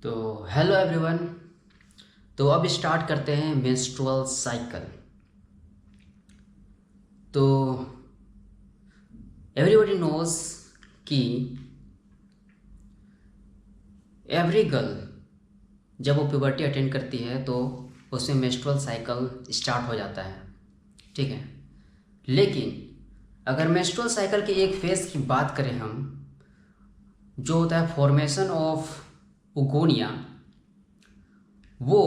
तो hello everyone. तो अब स्टार्ट करते हैं मेंस्ट्रुअल साइकिल। तो एवरीबॉडी नोज कि एवरी गर्ल जब वो प्यूबर्टी अटेंड करती है तो उसमें मेंस्ट्रुअल साइकिल स्टार्ट हो जाता है, ठीक है। लेकिन अगर मेंस्ट्रुअल साइकिल के एक फेज की बात करें हम, जो होता है फॉर्मेशन ऑफ उगोनिया, वो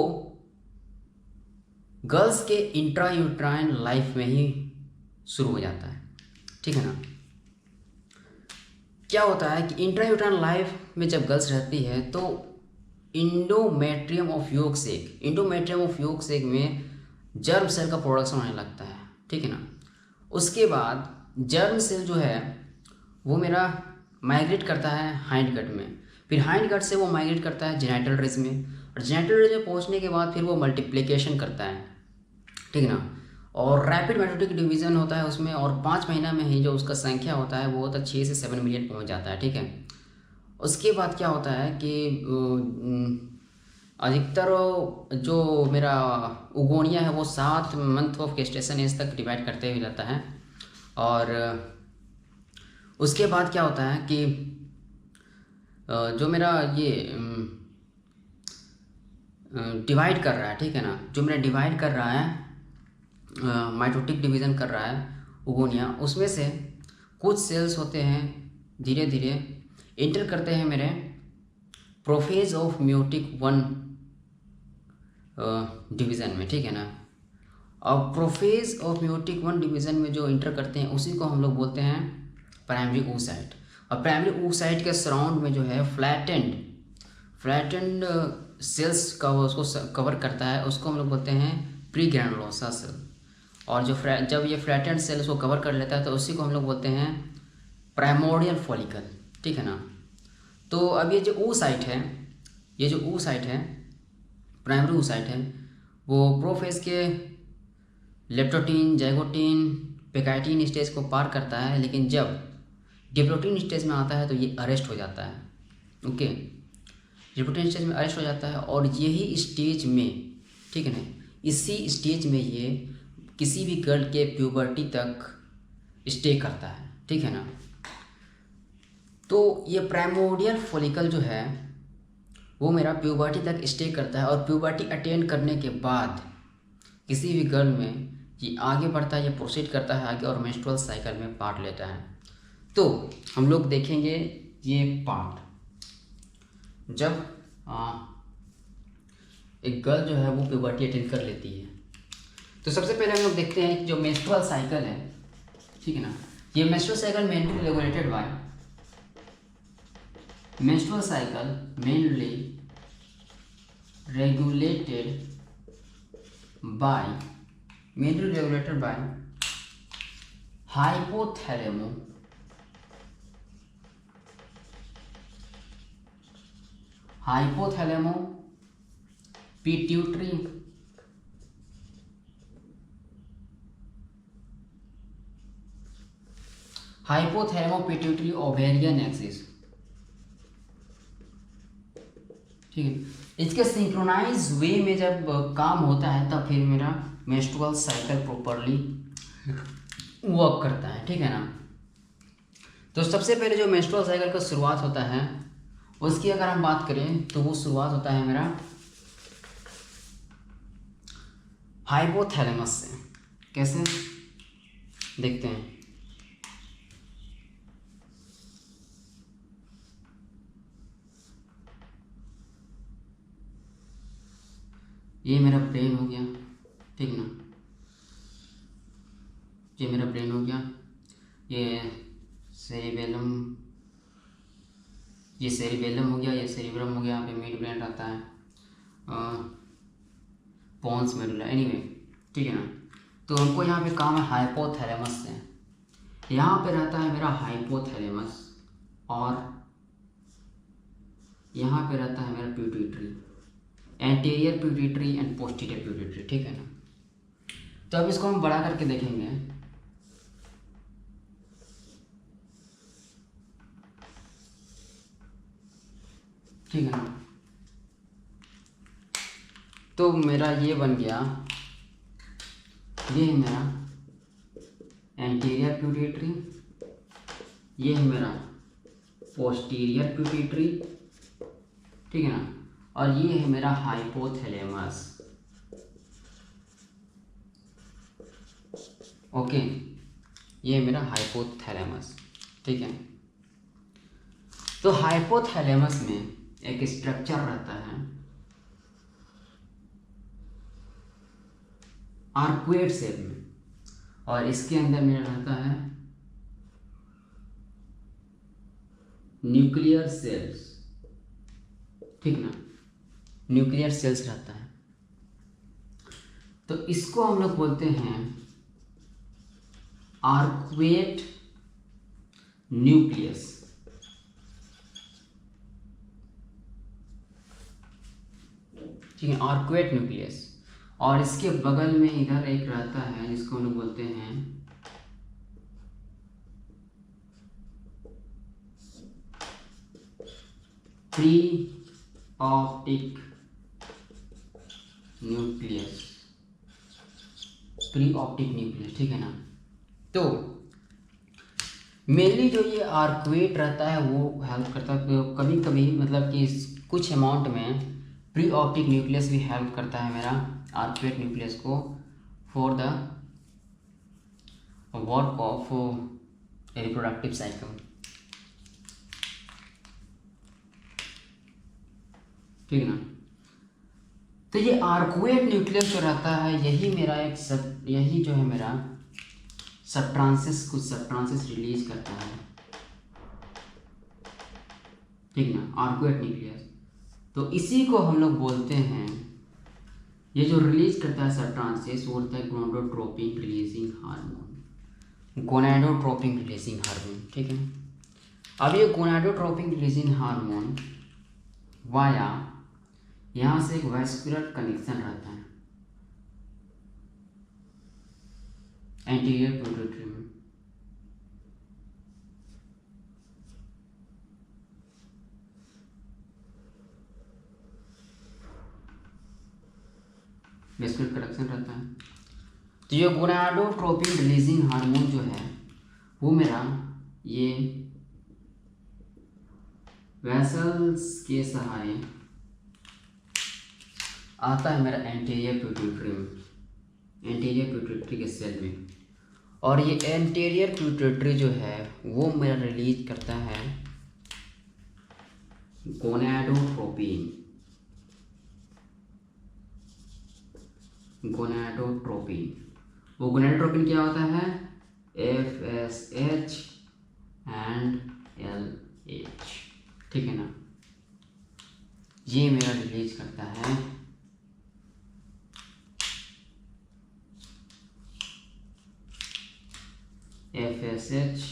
गर्ल्स के इंट्रा यूट्राइन लाइफ में ही शुरू हो जाता है, ठीक है ना। क्या होता है कि इंट्रा यूट्राइन लाइफ में जब गर्ल्स रहती है तो इंडोमेट्रियम ऑफ योग सेक में जर्म सेल का प्रोडक्शन होने लगता है, ठीक है ना। उसके बाद जर्म सेल जो है वो मेरा माइग्रेट करता है हाइंड गट में, फिर हाइंड गट से वो माइग्रेट करता है जेनिटल रिज में, और जेनिटल रिज में पहुंचने के बाद फिर वो मल्टीप्लिकेशन करता है, ठीक है ना। और रैपिड मेटोटिक डिवीजन होता है उसमें, और 5 महीना में ही जो उसका संख्या होता है वो होता है 6 से 7 मिलियन पहुंच जाता है, ठीक है। उसके बाद क्या होता है कि अधिकतर जो मेरा उगोनिया है वो 7 मंथ ऑफ गेस्टेशन एज तक डिवाइड करते हुए रहता है। और उसके बाद क्या होता है कि जो मेरा ये डिवाइड कर रहा है, ठीक है ना, जो मेरा डिवाइड कर रहा है माइटोटिक डिवीज़न कर रहा है उगोनिया, उसमें से कुछ सेल्स होते हैं धीरे धीरे इंटर करते हैं मेरे प्रोफेज ऑफ म्यूटिक 1 डिवीज़न में, ठीक है ना। और प्रोफेज ऑफ म्यूटिक 1 डिवीज़न में जो इंटर करते हैं उसी को हम लोग बोलते हैं प्राइमरी oocyte। और प्राइमरी oocyte के सराउंड में जो है फ्लैटेंड सेल्स का वो उसको कवर करता है, उसको हम लोग बोलते हैं प्री ग्रैनुलोसा सेल। और जब ये फ्लैटेंड सेल उसको कवर कर लेता है तो उसी को हम लोग बोलते हैं प्राइमोर्डियल फॉलिकल, ठीक है ना। तो अब ये जो oocyte है प्राइमरी oocyte है, वो प्रोफेज के लेप्टोटीन जाइगोटीन पेकाइटिन स्टेज को पार करता है, लेकिन जब डिप्लोटीन स्टेज में आता है तो ये अरेस्ट हो जाता है, ओके। डिप्लोटीन स्टेज में अरेस्ट हो जाता है और यही स्टेज में, ठीक है ना, इसी स्टेज में ये किसी भी गर्ल के प्यूबर्टी तक स्टे करता है, ठीक है ना। तो ये प्राइमोर्डियल फॉलिकल जो है वो मेरा प्यूबर्टी तक स्टे करता है, और प्यूबर्टी अटेंड करने के बाद किसी भी गर्ल में ये आगे बढ़ता है, ये प्रोसीड करता है आगे और मेंस्ट्रुअल साइकिल में पार्ट लेता है। तो हम लोग देखेंगे ये पार्ट जब एक गर्ल जो है वो प्यूबर्टी अटेंड कर लेती है। तो सबसे पहले हम लोग देखते हैं जो मेंस्ट्रुअल साइकिल है, ठीक है ना। ये menstrual cycle mainly regulated by menstrual cycle mainly regulated by hypothalamo pituitary ovarian axis, ठीक है। इसके सिंक्रोनाइज वे में जब काम होता है तब फिर मेरा मेंस्ट्रुअल साइकिल प्रॉपरली वर्क करता है, ठीक है ना। तो सबसे पहले जो मेंस्ट्रुअल साइकिल का शुरुआत होता है उसकी अगर हम बात करें तो वो शुरुआत होता है मेरा हाइपोथैलेमस से। कैसे देखते हैं, ये मेरा ब्रेन हो गया, ठीक ना, ये मेरा ब्रेन हो गया, ये सेरिबेलम हो गया, ये सेरिब्रम हो गया, यहाँ पे मिड ब्रेन रहता है, पॉन्स मेडुला, एनीवे, ठीक है ना। तो हमको यहाँ पे काम है हाइपोथैलेमस से। यहाँ पे रहता है मेरा हाइपोथैलेमस और यहाँ पे रहता है मेरा pituitary, anterior pituitary and posterior pituitary, ठीक है ना। तो अब इसको हम बड़ा करके देखेंगे। ठीक है ना, तो मेरा ये बन गया, ये है मेरा एंटीरियर पिट्यूटरी, ये है मेरा पोस्टीरियर पिट्यूटरी, ठीक है ना, और ये है मेरा हाइपोथैलेमस। ओके, ये है मेरा हाइपोथैलेमस, ठीक है। तो हाइपोथैलेमस में एक स्ट्रक्चर रहता है आर्कुएट शेप में, और इसके अंदर मेरा रहता है न्यूक्लियर सेल्स, ठीक ना, न्यूक्लियर सेल्स रहता है। तो इसको हम लोग बोलते हैं आर्कुएट न्यूक्लियस, ठीक है, आर्कुएट न्यूक्लियस। और इसके बगल में इधर एक रहता है जिसको हम लोग बोलते हैं pre optic nucleus, pre optic nucleus, ठीक है ना। तो मेनली जो ये आर्कुएट रहता है वो हेल्प करता है, तो कभी कभी मतलब कि कुछ अमाउंट में प्री ऑप्टिक न्यूक्लियस भी हेल्प करता है मेरा आर्कुएट न्यूक्लियस को for the work of reproductive cycle, ठीक है ना। तो ये आर्कुएट न्यूक्लियस जो रहता है यही जो है मेरा कुछ सबट्रांसिस रिलीज करता है, ठीक ना, आर्कुएट न्यूक्लियस। तो इसी को हम लोग बोलते हैं, ये जो रिलीज करता है सबट्रांसिस वो होता है gonadotropin releasing hormone, gonadotropin releasing hormone, ठीक है। अब ये गोनाडोट्रोपिन रिलीजिंग हार्मोन वाया यहाँ से एक वैस्कुलर कनेक्शन रहता है एंटीरियर पिट्यूटरी में, वैस्कुलर कनेक्शन रहता है। तो ये गोनाडोट्रोपिन रिलीजिंग हार्मोन जो है वो मेरा ये वेसल्स के सहारे आता है मेरा एंटीरियर पिट्यूटरी में, एंटीरियर पिट्यूटरी के सेल में। और ये एंटीरियर पिट्यूटरी जो है वो मेरा रिलीज करता है गोनाडोट्रोपिन, वो गोनाडोट्रोपिन क्या होता है, FSH एंड LH, ठीक है ना। ये मेरा रिलीज करता है FSH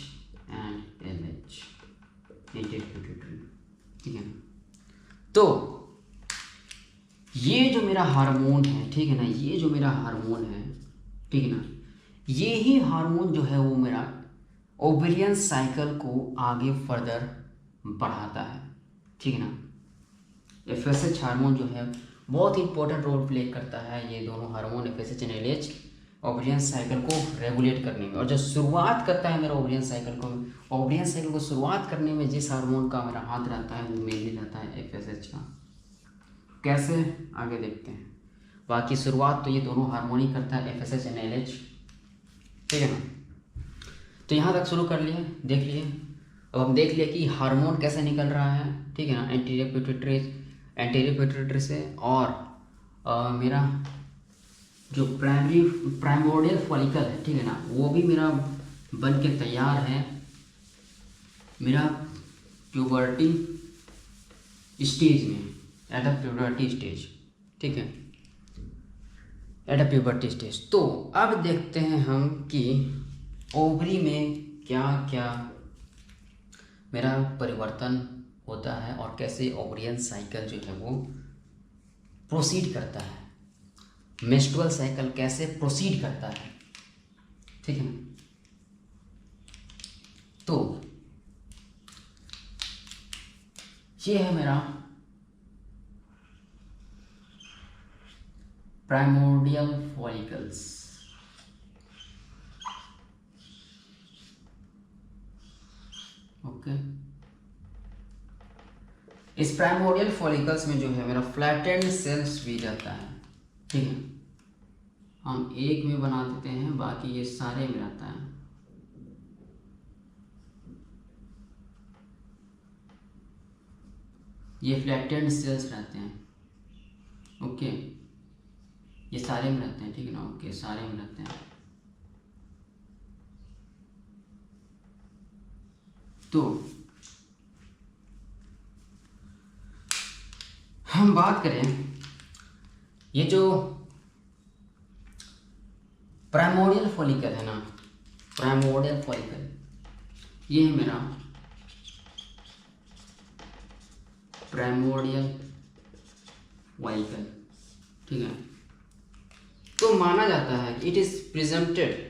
and LH, anterior pituitary, ठीक है ना। तो ये जो मेरा हार्मोन है, ठीक है ना, ये जो मेरा हार्मोन है, ठीक है ना, ये ही हार्मोन जो है वो मेरा ओवेरियन साइकिल को आगे फर्दर बढ़ाता है, ठीक है ना। FSH हार्मोन जो है बहुत इंपॉर्टेंट रोल प्ले करता है, ये दोनों hormone FSH and LH ovarian cycle को रेगुलेट करने में। और जो शुरुआत करता है मेरा ओवेरियन साइकिल को शुरुआत करने में जिस हार्मोन का मेरा हाथ रहता है वो मेनली रहता है FSH का। कैसे, आगे देखते हैं। बाकी शुरुआत तो ये दोनों हार्मोन ही करता है, FSH एंड LH, ठीक है ना। तो यहाँ तक शुरू कर लिए, देख लिए। अब हम देख लिए कि हार्मोन कैसे निकल रहा है, ठीक है ना, एंटीरियर पिट्यूटरी से। और मेरा जो प्राइमोर्डियल फॉलिकल है, ठीक है ना, वो भी मेरा बन के तैयार है मेरा प्यूबर्टी स्टेज में, एट अ प्यूबर्टी स्टेज, ठीक है, एट अ प्यूबर्टी स्टेज। तो अब देखते हैं हम कि ओवरी में क्या क्या मेरा परिवर्तन होता है और कैसे ओवरियन साइकिल जो है वो प्रोसीड करता है, मेंस्ट्रुअल साइकिल कैसे प्रोसीड करता है, ठीक है ना। तो ये है मेरा प्राइमोर्डियल फॉलिकल्स। ओके, इस प्राइमोर्डियल फॉलिकल्स में जो है मेरा फ्लैटेंड सेल्स भी रहता है। ठीक है, हम एक में बना देते हैं, बाकी ये सारे में रहता है। ये फ्लैटेंड सेल्स रहते हैं। ओके, ये सारे में रहते हैं। ठीक है ना, ओके, सारे में रहते हैं। तो हम बात करें, ये जो प्राइमोर्डियल फॉलिकल है ना, प्राइमोर्डियल फॉलिकल, ये है मेरा प्राइमोर्डियल फॉलिकल। ठीक है, तो माना जाता है कि it is presented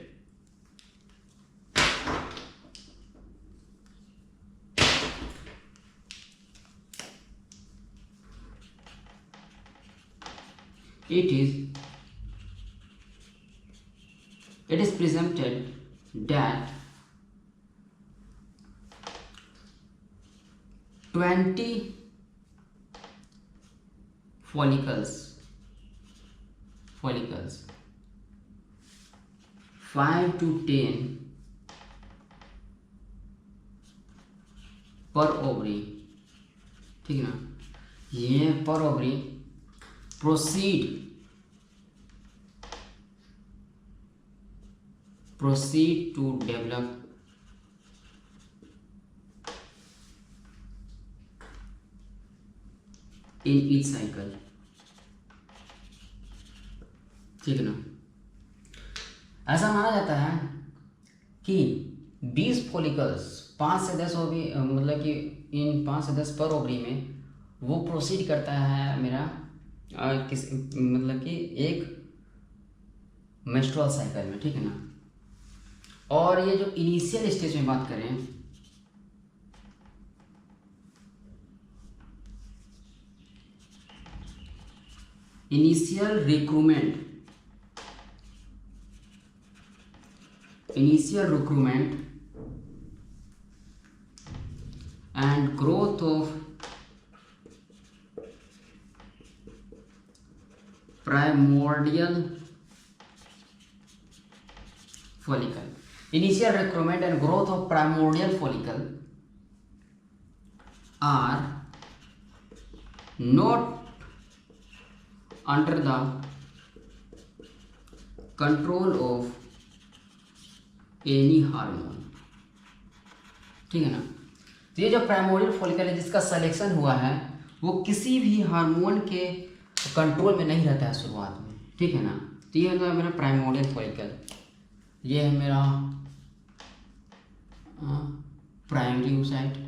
it is presented that 20 follicles 5 to 10 पर ओवरी। ठीक है ना, ये पर ovary proceed to develop in each cycle। ठीक है ना, ऐसा माना जाता है कि 20 फॉलिकल्स 5 से 10 ओवरी, मतलब कि इन 5 से 10 पर ओवरी में वो प्रोसीड करता है मेरा मतलब कि एक मेंस्ट्रुअल साइकिल में। ठीक है ना, और ये जो इनिशियल स्टेज में बात करें, initial recruitment and growth of primordial follicle, initial recruitment and growth of primordial follicle are not under the control of any hormone। ठीक है ना, तो ये जो प्राइमोर्डियल फॉलिकल है जिसका सिलेक्शन हुआ है वो किसी भी हार्मोन के कंट्रोल में नहीं रहता है शुरुआत में। ठीक है ना, तो ये है मेरा प्राइमोर्डियल फॉलिकल। ये है मेरा प्राइमरी oocyte,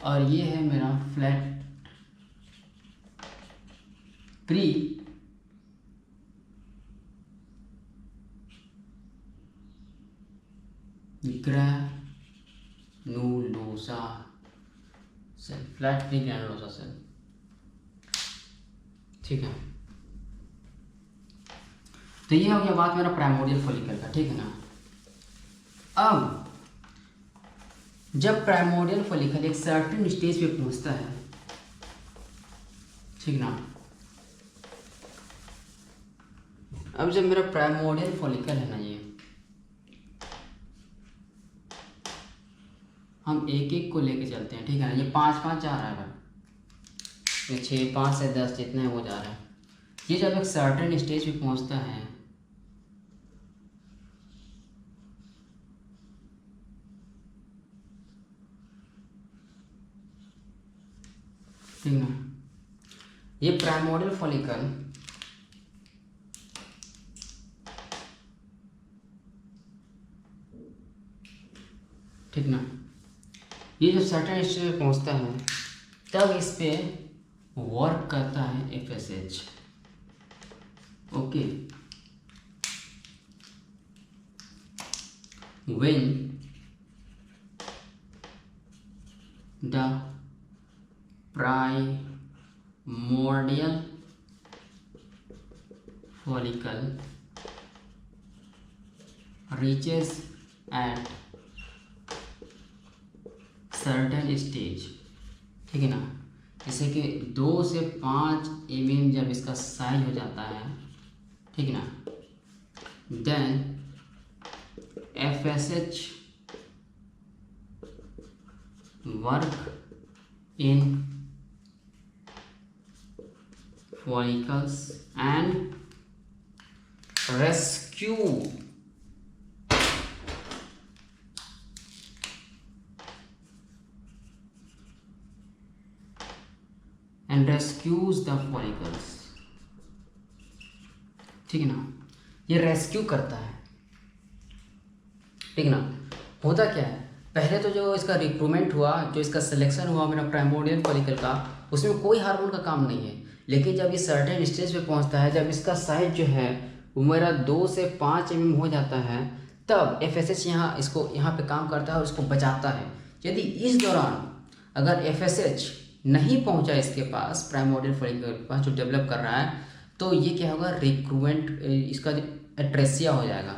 और ये है मेरा flat pre granulosa cell, flat pre granulosa cell. ठीक है, तो ये हो गया बात मेरा प्राइमोर्डियल फॉलिकल का। ठीक है ना, अब जब प्राइमोर्डियल फॉलिकल एक सर्टेन स्टेज पे पहुंचता है, ठीक ना, अब जब मेरा प्राइमोर्डियल फॉलिकल है ना, ये हम एक एक को लेके चलते हैं। ठीक है ना, ये 5-5 जा रहा है, ये 6, 5 से 10 जितने वो जा रहा है। ये जब एक सर्टेन स्टेज पे पहुंचता है, ठीक ना, ये प्राइमोर्डियल फॉलिकल ठीक ना, ये जब सर्टेन स्टेज पे पहुंचता है तब इस पे वर्क करता है FSH। Okay, when the primordial primordial follicle reaches at certain stage, ठीक है ना, जैसे कि 2 से 5 mm जब इसका साइज हो जाता है, ठीक है ना, then FSH work in follicles and rescue rescues the follicles, ठीक है ना, ये रेस्क्यू करता है, ठीक है ना। होता क्या है, पहले तो जो इसका रिक्रूटमेंट हुआ, जो इसका सिलेक्शन हुआ मेरा प्राइमोर्डियल फॉलिकल का, उसमें कोई हार्मोन का काम नहीं है, लेकिन जब ये सर्टेन स्टेज पे पहुंचता है, जब इसका साइज जो है वो मेरा 2 से 5 mm हो जाता है, तब FSH इसको यहाँ पे काम करता है और इसको बचाता है। यदि इस दौरान अगर FSH नहीं पहुंचा इसके पास, प्राइमोर्डियल फॉलिकल के पास जो डेवलप कर रहा है, तो ये क्या होगा, रिक्रूटमेंट, इसका एट्रेसिया हो जाएगा,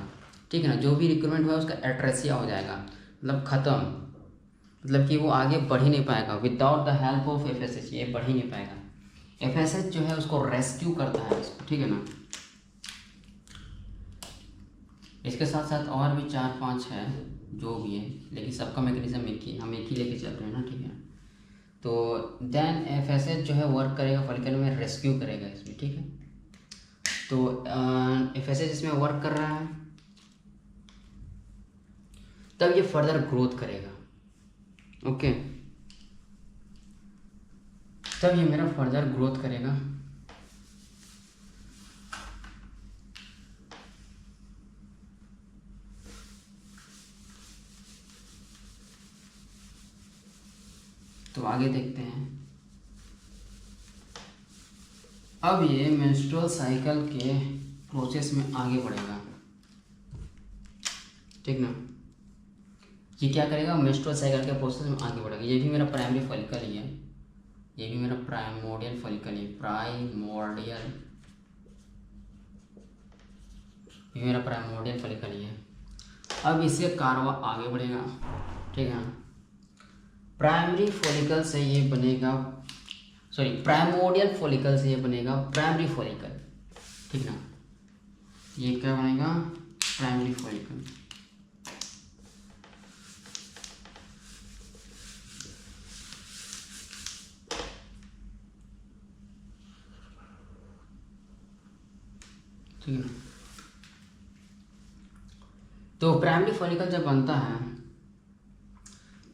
ठीक है ना, जो भी रिक्रूटमेंट हुआ उसका एट्रेसिया हो जाएगा, मतलब ख़त्म, मतलब कि वो आगे बढ़ ही नहीं पाएगा, without the help of FSH ये बढ़ ही नहीं पाएगा। FSH जो है उसको रेस्क्यू करता है इसको, ठीक है ना। इसके साथ साथ और भी 4-5 है जो भी है, लेकिन सबका मैकेनिज्म एक ही, हम एक ही लेके चल रहे हैं ना, ठीक है। तो देन FSH जो है वर्क करेगा फॉलिकल में, रेस्क्यू करेगा इसमें, ठीक है। तो FSH इसमें वर्क कर रहा है, तब ये फर्दर ग्रोथ करेगा, ओके, तब ये मेरा फर्दर ग्रोथ करेगा। तो आगे देखते हैं, अब ये मेंस्ट्रुअल साइकिल के प्रोसेस में आगे बढ़ेगा, ठीक ना। ये क्या करेगा, मेंस्ट्रुअल साइकिल के प्रोसेस में आगे बढ़ेगा। ये भी मेरा प्राइमरी फॉलिकल ही है, ये भी मेरा प्राइमोर्डियल फॉलिकल है, प्राइमोर्डियल, ये मेरा प्राइमोर्डियल फॉलिकल ही है। अब इससे कारवा आगे बढ़ेगा, ठीक है। प्राइमरी फॉलिकल से ये बनेगा, सॉरी प्राइमोर्डियल फॉलिकल से ये बनेगा प्राइमरी फॉलिकल, ठीक ना। ये क्या बनेगा, प्राइमरी फॉलिकल। ठीक है, तो प्राइमरी फॉलिकल जब बनता है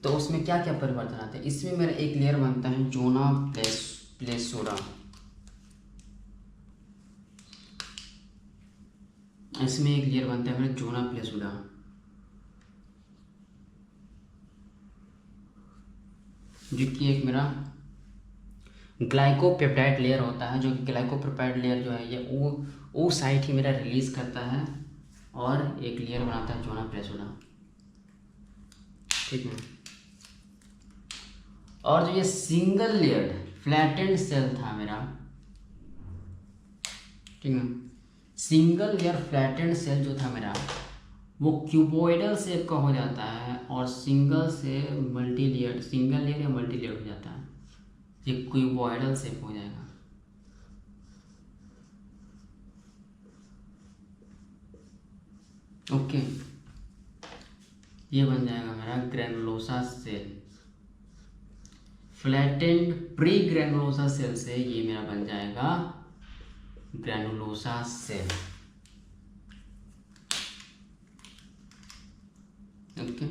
तो उसमें क्या क्या परिवर्तन आते हैं। इसमें मेरा एक लेयर बनता है जोना प्लेसोरा, इसमें एक लेयर बनता है मेरा जोना प्लेसोरा, जो कि एक मेरा ग्लाइकोपेप्टाइड लेयर होता है, जो कि ग्लाइकोपेप्टाइड लेयर जो है ये वो साइट ही मेरा रिलीज करता है और एक लेयर बनाता है जोना प्लेसोरा, ठीक है। और जो ये सिंगल लेयर्ड फ्लैटेंड सेल था मेरा, ठीक है, सिंगल लेयर फ्लैटेंड सेल जो था मेरा, वो क्यूबोइडल शेप का हो जाता है और सिंगल से मल्टी लेयर, सिंगल लेयर या मल्टी लेयर हो जाता है, ये क्यूबोइडल शेप हो जाएगा। ओके, ये बन जाएगा मेरा granulosa cell. Flattened pre granulosa cell से ये मेरा बन जाएगा ग्रैनुलोसा सेल, ओके।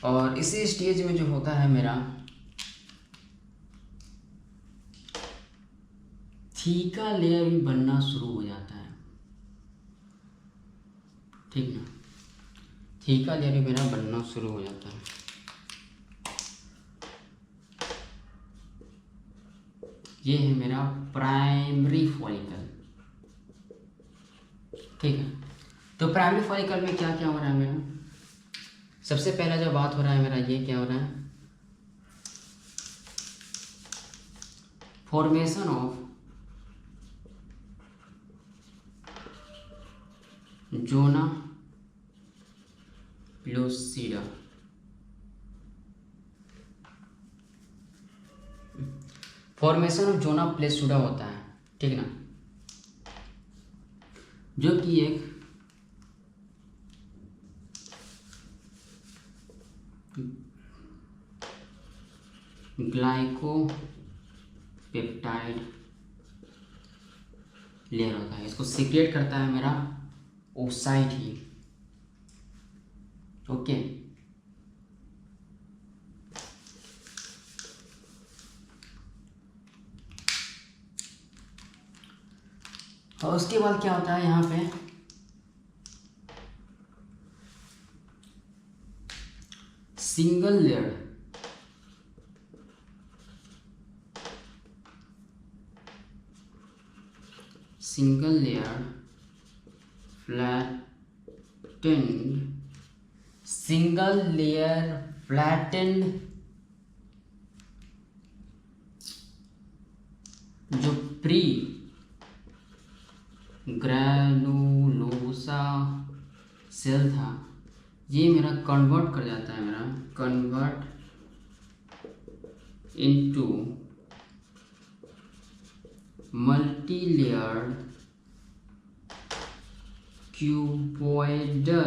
और इसी स्टेज में जो होता है मेरा थीका लेयर भी बनना शुरू हो जाता है, ठीक ना। थीका लेयर भी मेरा बनना शुरू हो जाता है। ये है मेरा प्राइमरी फॉलिकल, ठीक है। तो प्राइमरी फॉलिकल में क्या क्या हो रहा है मेरा, सबसे पहला जो बात हो रहा है मेरा, ये क्या हो रहा है, formation of zona lucida, formation of zona pellucida होता है, ठीक ना, जो कि एक ग्लाइकोपेप्टाइड लेयर होता है। इसको सीक्रेट करता है मेरा ओसाइट ही, ओके। और उसके बाद क्या होता है यहाँ पे, सिंगल लेयर फ्लैटेंड जो प्री ग्रैनुलोसा सेल था, ये मेरा कन्वर्ट कर जाता है, मेरा convert into multi layered cuboidal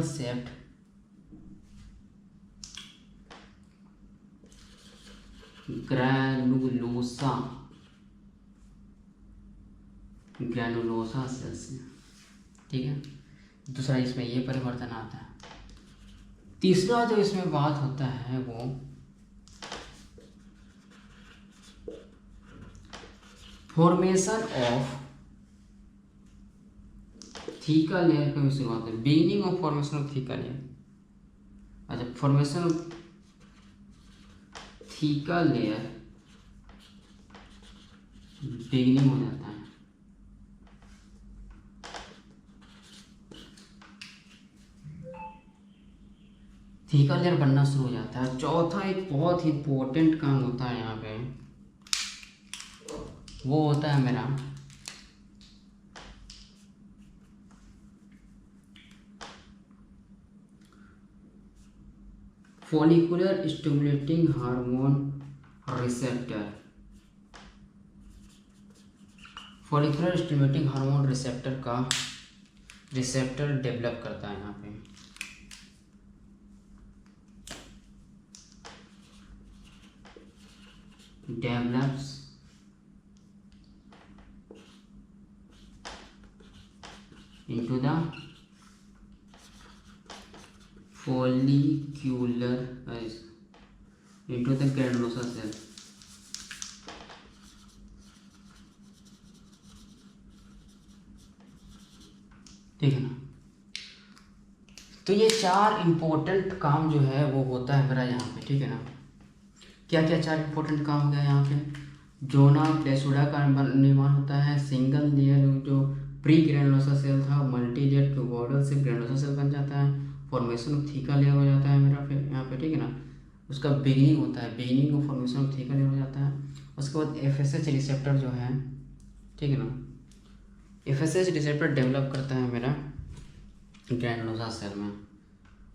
सेप्ट ग्रैनुलोसा सेल्स, ठीक है। दूसरा इसमें ये परिवर्तन आता है। तीसरा जो इसमें बात होता है वो फॉर्मेशन ऑफ थीका लेयर का भी शुरुआत है, beginning of formation of theca layer. अच्छा, formation of theca layer beginning हो जाता है, थीका लेयर बनना शुरू हो जाता है। चौथा एक बहुत ही इम्पोर्टेंट काम होता है यहाँ पे, वो होता है मेरा follicular stimulating hormone receptor. Follicular stimulating hormone receptor का रिसेप्टर डेवलप करता है यहाँ पे, develops into the follicular into the granulosa cell। ठीक है ना। तो ये चार इम्पोर्टेंट काम जो है वो होता है मेरा यहाँ पे, ठीक है ना। क्या क्या चार इम्पोर्टेंट काम हो गया यहाँ पे, जोना प्लेसूडा का निर्माण होता है, सिंगल लेयर जो प्री ग्रैनुलोसा सेल था मल्टी लेयर क्यूबॉइडल से ग्रैनुलोसा सेल बन जाता है, फॉर्मेशन ऑफ थीका लेयर हो जाता है मेरा फिर यहाँ पे, ठीक है ना। उसका बिगिनिंग होता है, beginning of formation of theca layer हो जाता है। उसके बाद FSH रिसेप्टर जो है, ठीक है ना, FSH रिसेप्टर डेवलप करता है मेरा ग्रैनुलोसा सेल में।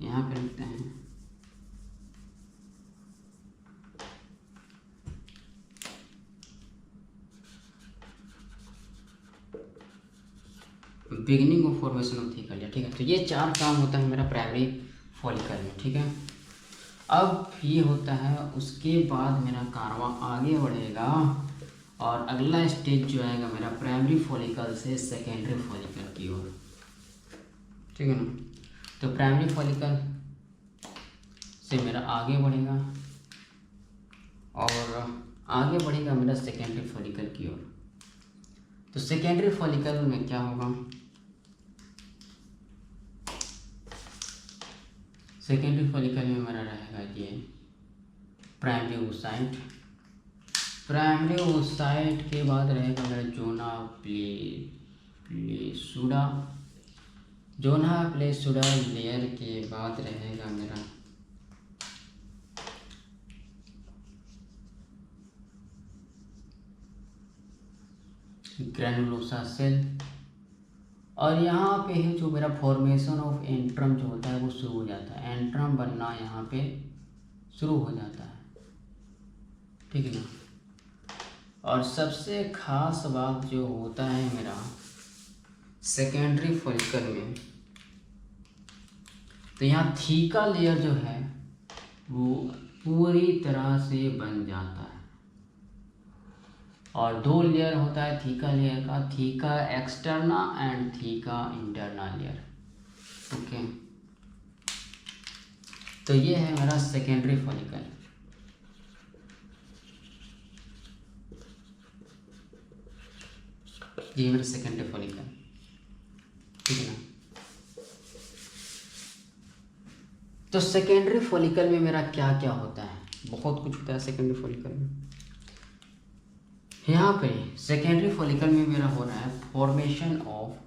यहाँ पे लिखते हैं beginning of formation of theca layer, ठीक है। तो ये चार काम होता है मेरा प्राइमरी फॉलिकल में, ठीक है। अब ये होता है, उसके बाद मेरा कारवां आगे बढ़ेगा और अगला स्टेज जो आएगा मेरा प्राइमरी फॉलिकल से सेकेंडरी फॉलिकल की ओर, ठीक है ना। तो प्राइमरी फॉलिकल से मेरा आगे बढ़ेगा और आगे बढ़ेगा मेरा सेकेंडरी फॉलिकल की ओर। तो सेकेंडरी फॉलिकल में क्या होगा, सेकेंडरी फॉलिकल में मेरा रहेगा ये प्राइमरी ओसाइट, प्राइमरी ओसाइट के बाद रहेगा मेरा जोना प्लेसुडा जोना प्लेसुडा लेयर के बाद रहेगा मेरा ग्रैनुलोसा सेल, और यहाँ पे है जो मेरा फॉर्मेशन ऑफ एंट्रम जो होता है वो शुरू हो जाता है, एंट्रम बनना यहाँ पे शुरू हो जाता है, ठीक है ना। और सबसे खास बात जो होता है मेरा सेकेंडरी फॉलिकल में, तो यहाँ थीका लेयर जो है वो पूरी तरह से बन जाता है, और दो लेयर होता है थीका लेयर का, theca externa and theca interna layer, okay. तो ये है मेरा सेकेंडरी फॉलिकल। ये मेरा सेकेंडरी फॉलिकल, ठीक है ना। तो सेकेंडरी फॉलिकल में मेरा क्या क्या होता है, बहुत कुछ होता है सेकेंडरी फॉलिकल में। यहाँ पे सेकेंडरी फॉलिकल में मेरा हो रहा है फॉर्मेशन ऑफ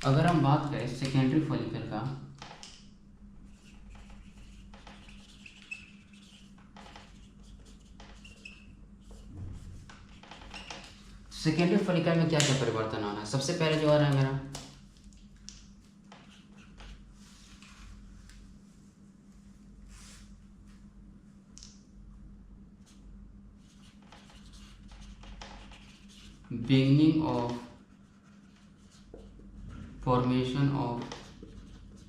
अगर हम बात करें सेकेंडरी फॉलिकल का, सेकेंडरी फॉलिकल में क्या क्या परिवर्तन आ रहा है। सबसे पहले जो आ रहा है मेरा beginning of formation of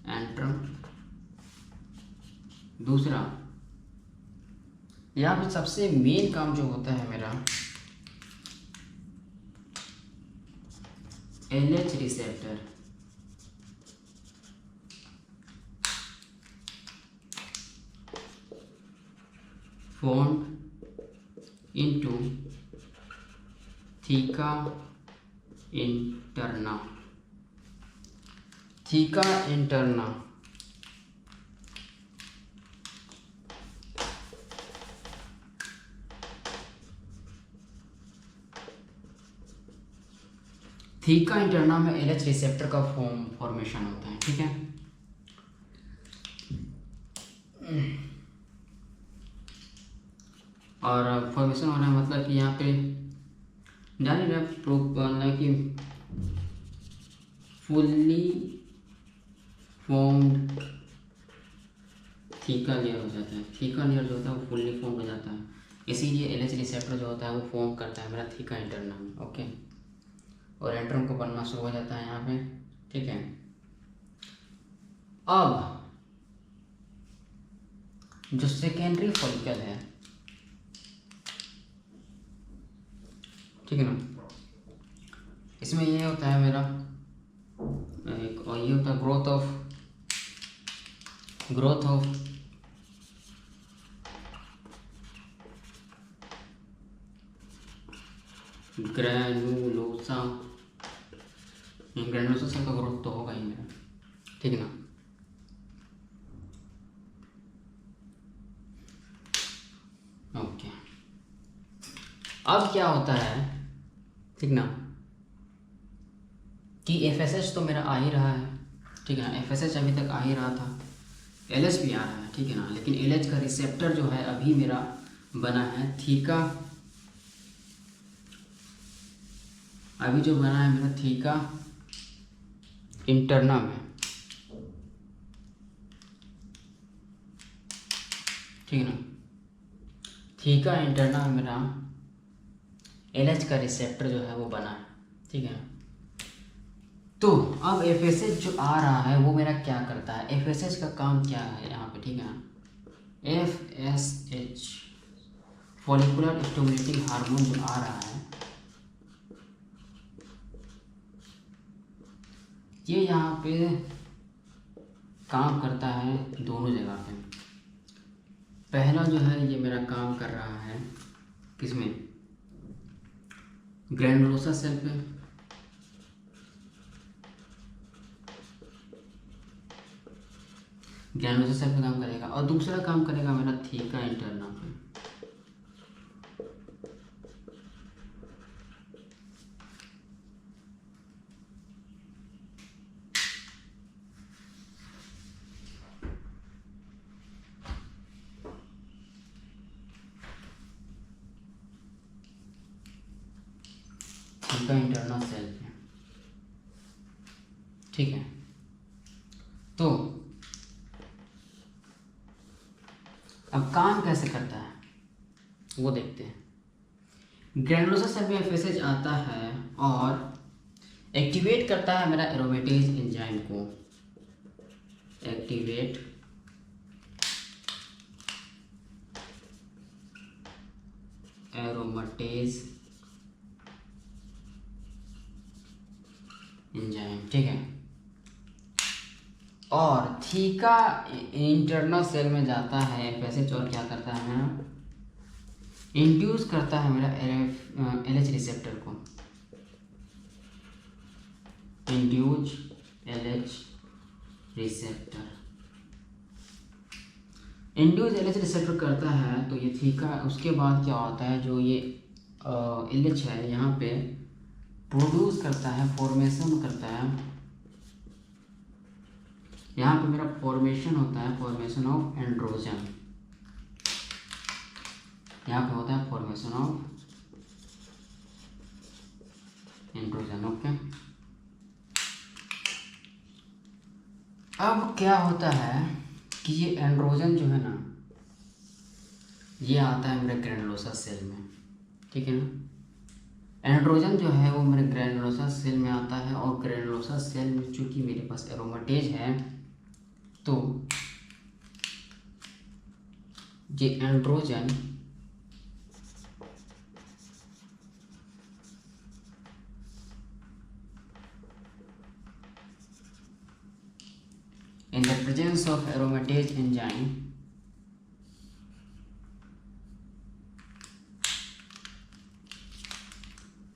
antrum. दूसरा यहाँ पे सबसे मेन काम जो होता है मेरा LH receptor, formed into theca interna, theca interna theca interna में LH रिसेप्टर का फॉर्मेशन होता है, ठीक है। और फॉर्मेशन होना है मतलब कि यहाँ पे जाने ना प्रूफ करना कि फुल्ली फॉर्म्ड थीका लेयर हो जाता है, थीका लेयर जो होता है वो फुल्ली फॉर्म हो जाता है, इसीलिए LH रिसेप्टर जो होता है वो फॉर्म करता है मेरा थीका इंटरना में, ओके। और एंट्रम को बनना शुरू हो जाता है यहाँ पे, ठीक है। अब जो सेकेंडरी फॉलिकल है, ठीक है ना, इसमें ये होता है मेरा एक, और ये होता है growth of granulosa, granulosa cell का ग्रोथ तो होगा ही मेरा, ठीक है ना। ओके, अब क्या होता है, ठीक ना, कि FSH तो मेरा आ ही रहा है, ठीक है ना, FSH अभी तक आ ही रहा था, LH भी आ रहा है, ठीक है ना, लेकिन LH का रिसेप्टर जो है अभी मेरा बना है थीका, अभी जो बना है मेरा थीका इंटरना में, ठीक है ना, थीका इंटरना में मेरा LH का रिसेप्टर जो है वो बना है, ठीक है। तो अब FSH जो आ रहा है वो मेरा क्या करता है, FSH का काम क्या है यहाँ पे, ठीक है ना। FSH फॉलिकुलर स्टिमुलेटिंग हार्मोन जो आ रहा है ये यहाँ पे काम करता है दोनों जगह पे। पहला जो है ये मेरा काम कर रहा है किसमें, ग्रैनुलोसा सेल पे, ग्रैनुलोसा सेल पे काम करेगा, और दूसरा काम करेगा मेरा थीका इंटरना पे, इसका इंटरनल सेल पे, ठीक है। तो अब काम कैसे करता है वो देखते हैं। ग्रैनुलोसा सेल में एफएसएच आता है और एक्टिवेट करता है मेरा एरोमेटेज एंजाइम को, एक्टिवेट एरोमेटेज एंजाइम, ठीक है। और थीका इंटरनल सेल में जाता है एफएसएच और क्या करता है, इंड्यूस करता है मेरा एलएच रिसेप्टर को, induce LH receptor, induce LH receptor करता है। तो ये थीका, उसके बाद क्या होता है, जो ये एलएच है यहाँ पे प्रोड्यूस करता है, फॉर्मेशन करता है, यहाँ पे मेरा फॉर्मेशन होता है, फॉर्मेशन ऑफ एंड्रोजन, यहाँ पे होता है फॉर्मेशन ऑफ एंड्रोजन, ओके। अब क्या होता है कि ये एंड्रोजन जो है ना, ये आता है मेरे ग्रैनुलोसा सेल में, ठीक है ना। एंड्रोजन जो है वो मेरे ग्रैनुलोसा सेल में आता है और ग्रैनुलोसा सेल में चूंकि मेरे पास एरोमेटेज है, तो ये androgen in the presence of aromatase enzyme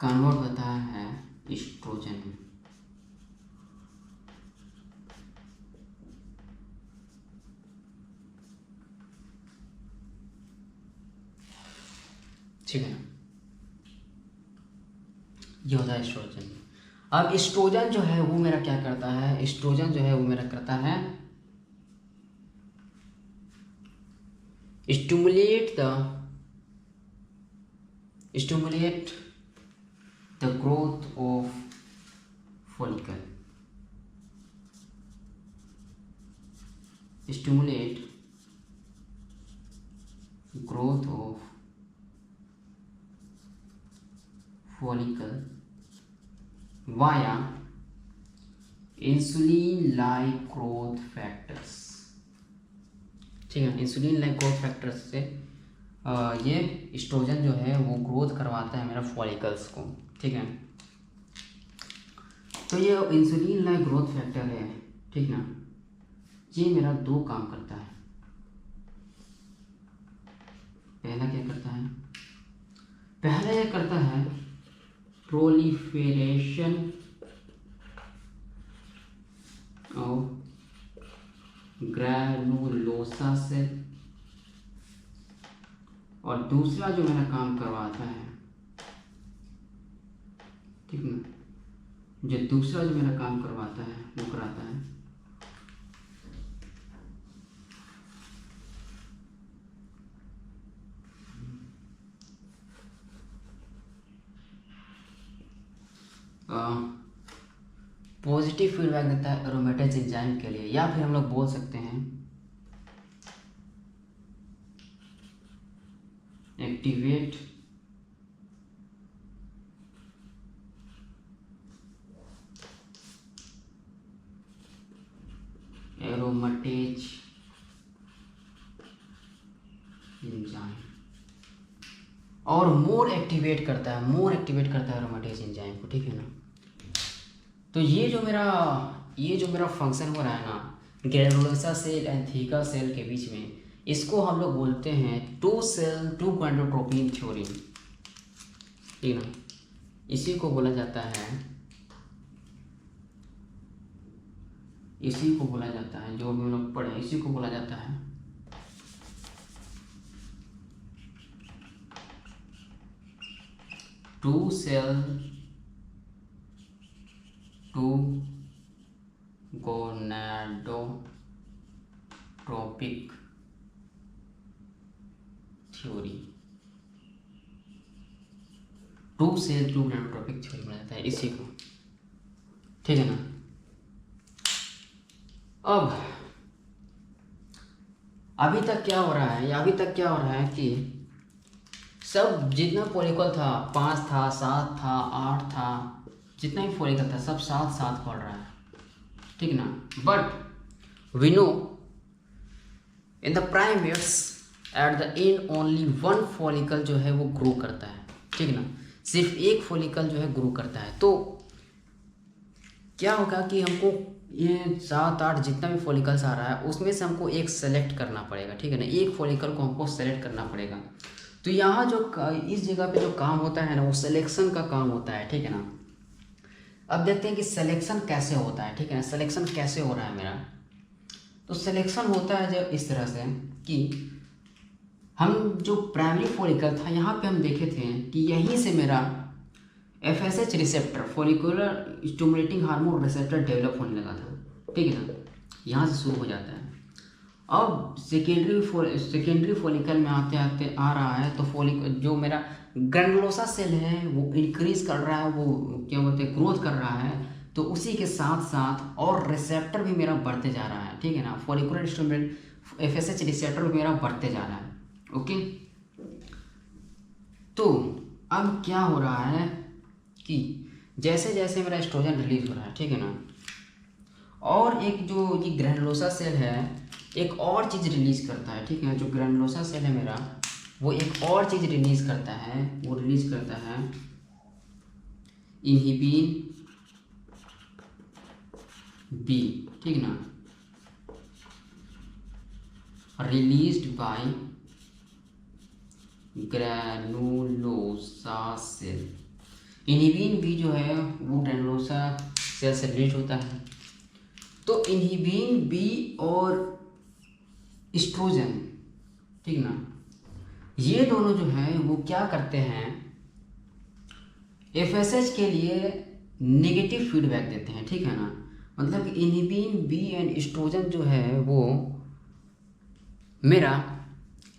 convert होता है एस्ट्रोजन में, ठीक है। ये होता है एस्ट्रोजन। अब एस्ट्रोजन जो है वो मेरा क्या करता है, एस्ट्रोजन जो है वो मेरा करता है stimulate the growth of follicle, stimulate growth of follicle via insulin like growth factors, ठीक है। इंसुलिन लाइक ग्रोथ फैक्टर्स से ये एस्ट्रोजन जो है वो ग्रोथ करवाता है मेरा फॉलिकल्स को, ठीक है। तो ये इंसुलिन लाइक ग्रोथ फैक्टर है, ठीक ना, ये मेरा दो काम करता है। पहला क्या करता है, पहला ये करता है प्रोलिफरेशन ऑफ ग्रैनुलोसा सेल, और दूसरा जो मेरा काम करवाता है, ठीक ना, जो दूसरा जो मेरा काम करवाता है वो कराता है पॉजिटिव फीडबैक देता है एरोमेटेज एंजाइम के लिए, या फिर हम लोग बोल सकते हैं एक्टिवेट एरोमेटेज एंजाइम, और मोर एक्टिवेट करता है एरोमेटेज एंजाइम को, ठीक है ना। तो ये जो मेरा फंक्शन हो रहा है ना granulosa cell and theca cell के बीच में, इसको हम लोग बोलते हैं two cell two gonadotropin theory, ठीक ना। इसी को बोला जाता है जो भी हम लोग पढ़े, इसी को बोला जाता है two cell two gonadotropic theory, two cell two gonadotropic theory बोला जाता है इसी को, ठीक है ना। अब अभी तक क्या हो रहा है, अभी तक क्या हो रहा है कि सब जितना फॉलिकल था, 5 था, 7 था, 8 था, जितना भी फॉलिकल था सब साथ साथ बढ़ रहा है, ठीक ना। But we know in the primates at the end only one follicle जो है वो ग्रो करता है, ठीक ना। सिर्फ एक फॉलिकल जो है ग्रो करता है। तो क्या होगा कि हमको ये 7-8 जितना भी फॉलिकल्स आ रहा है उसमें से हमको एक सेलेक्ट करना पड़ेगा, ठीक है ना। एक फॉलिकल को हमको सेलेक्ट करना पड़ेगा। तो यहाँ जो इस जगह पे जो काम होता है ना वो सिलेक्शन का काम होता है, ठीक है ना। अब देखते हैं कि सिलेक्शन कैसे होता है, ठीक है ना। सिलेक्शन कैसे हो रहा है मेरा, तो सिलेक्शन होता है जब इस तरह से कि हम जो प्राइमरी फॉलिकल था यहाँ पे हम देखे थे कि यहीं से मेरा FSH receptor, follicular stimulating hormone receptor develop होने लगा था, ठीक है ना। यहाँ से शुरू हो जाता है। अब सेकेंडरी फॉलिकल में आते आते आ रहा है तो जो मेरा ग्रैनुलोसा सेल है वो इंक्रीज कर रहा है, वो क्या बोलते हैं ग्रोथ कर रहा है। तो उसी के साथ साथ और रिसेप्टर भी मेरा बढ़ते जा रहा है, ठीक है ना। फॉलिकुलर स्टिमुलेट FSH रिसेप्टर भी मेरा बढ़ते जा रहा है, ओके। तो अब क्या हो रहा है कि जैसे जैसे मेरा एस्ट्रोजन रिलीज हो रहा है, ठीक है ना, और एक जो ये ग्रैनुलोसा सेल है एक और चीज़ रिलीज करता है, ठीक है। जो ग्रैनुलोसा सेल है मेरा वो एक और चीज़ रिलीज करता है, वो रिलीज करता है इनहिबिन बी, ठीक ना, released by granulosa cell. Inhibin B जो है वो ग्रैनुलोसा सेल से रिलीज होता है। तो इनहिबिन बी और एस्ट्रोजन, ठीक ना, ये दोनों जो है वो क्या करते हैं, FSH के लिए नेगेटिव फीडबैक देते हैं, ठीक है ना। मतलब कि इनहिबिन बी एंड एस्ट्रोजन जो है वो मेरा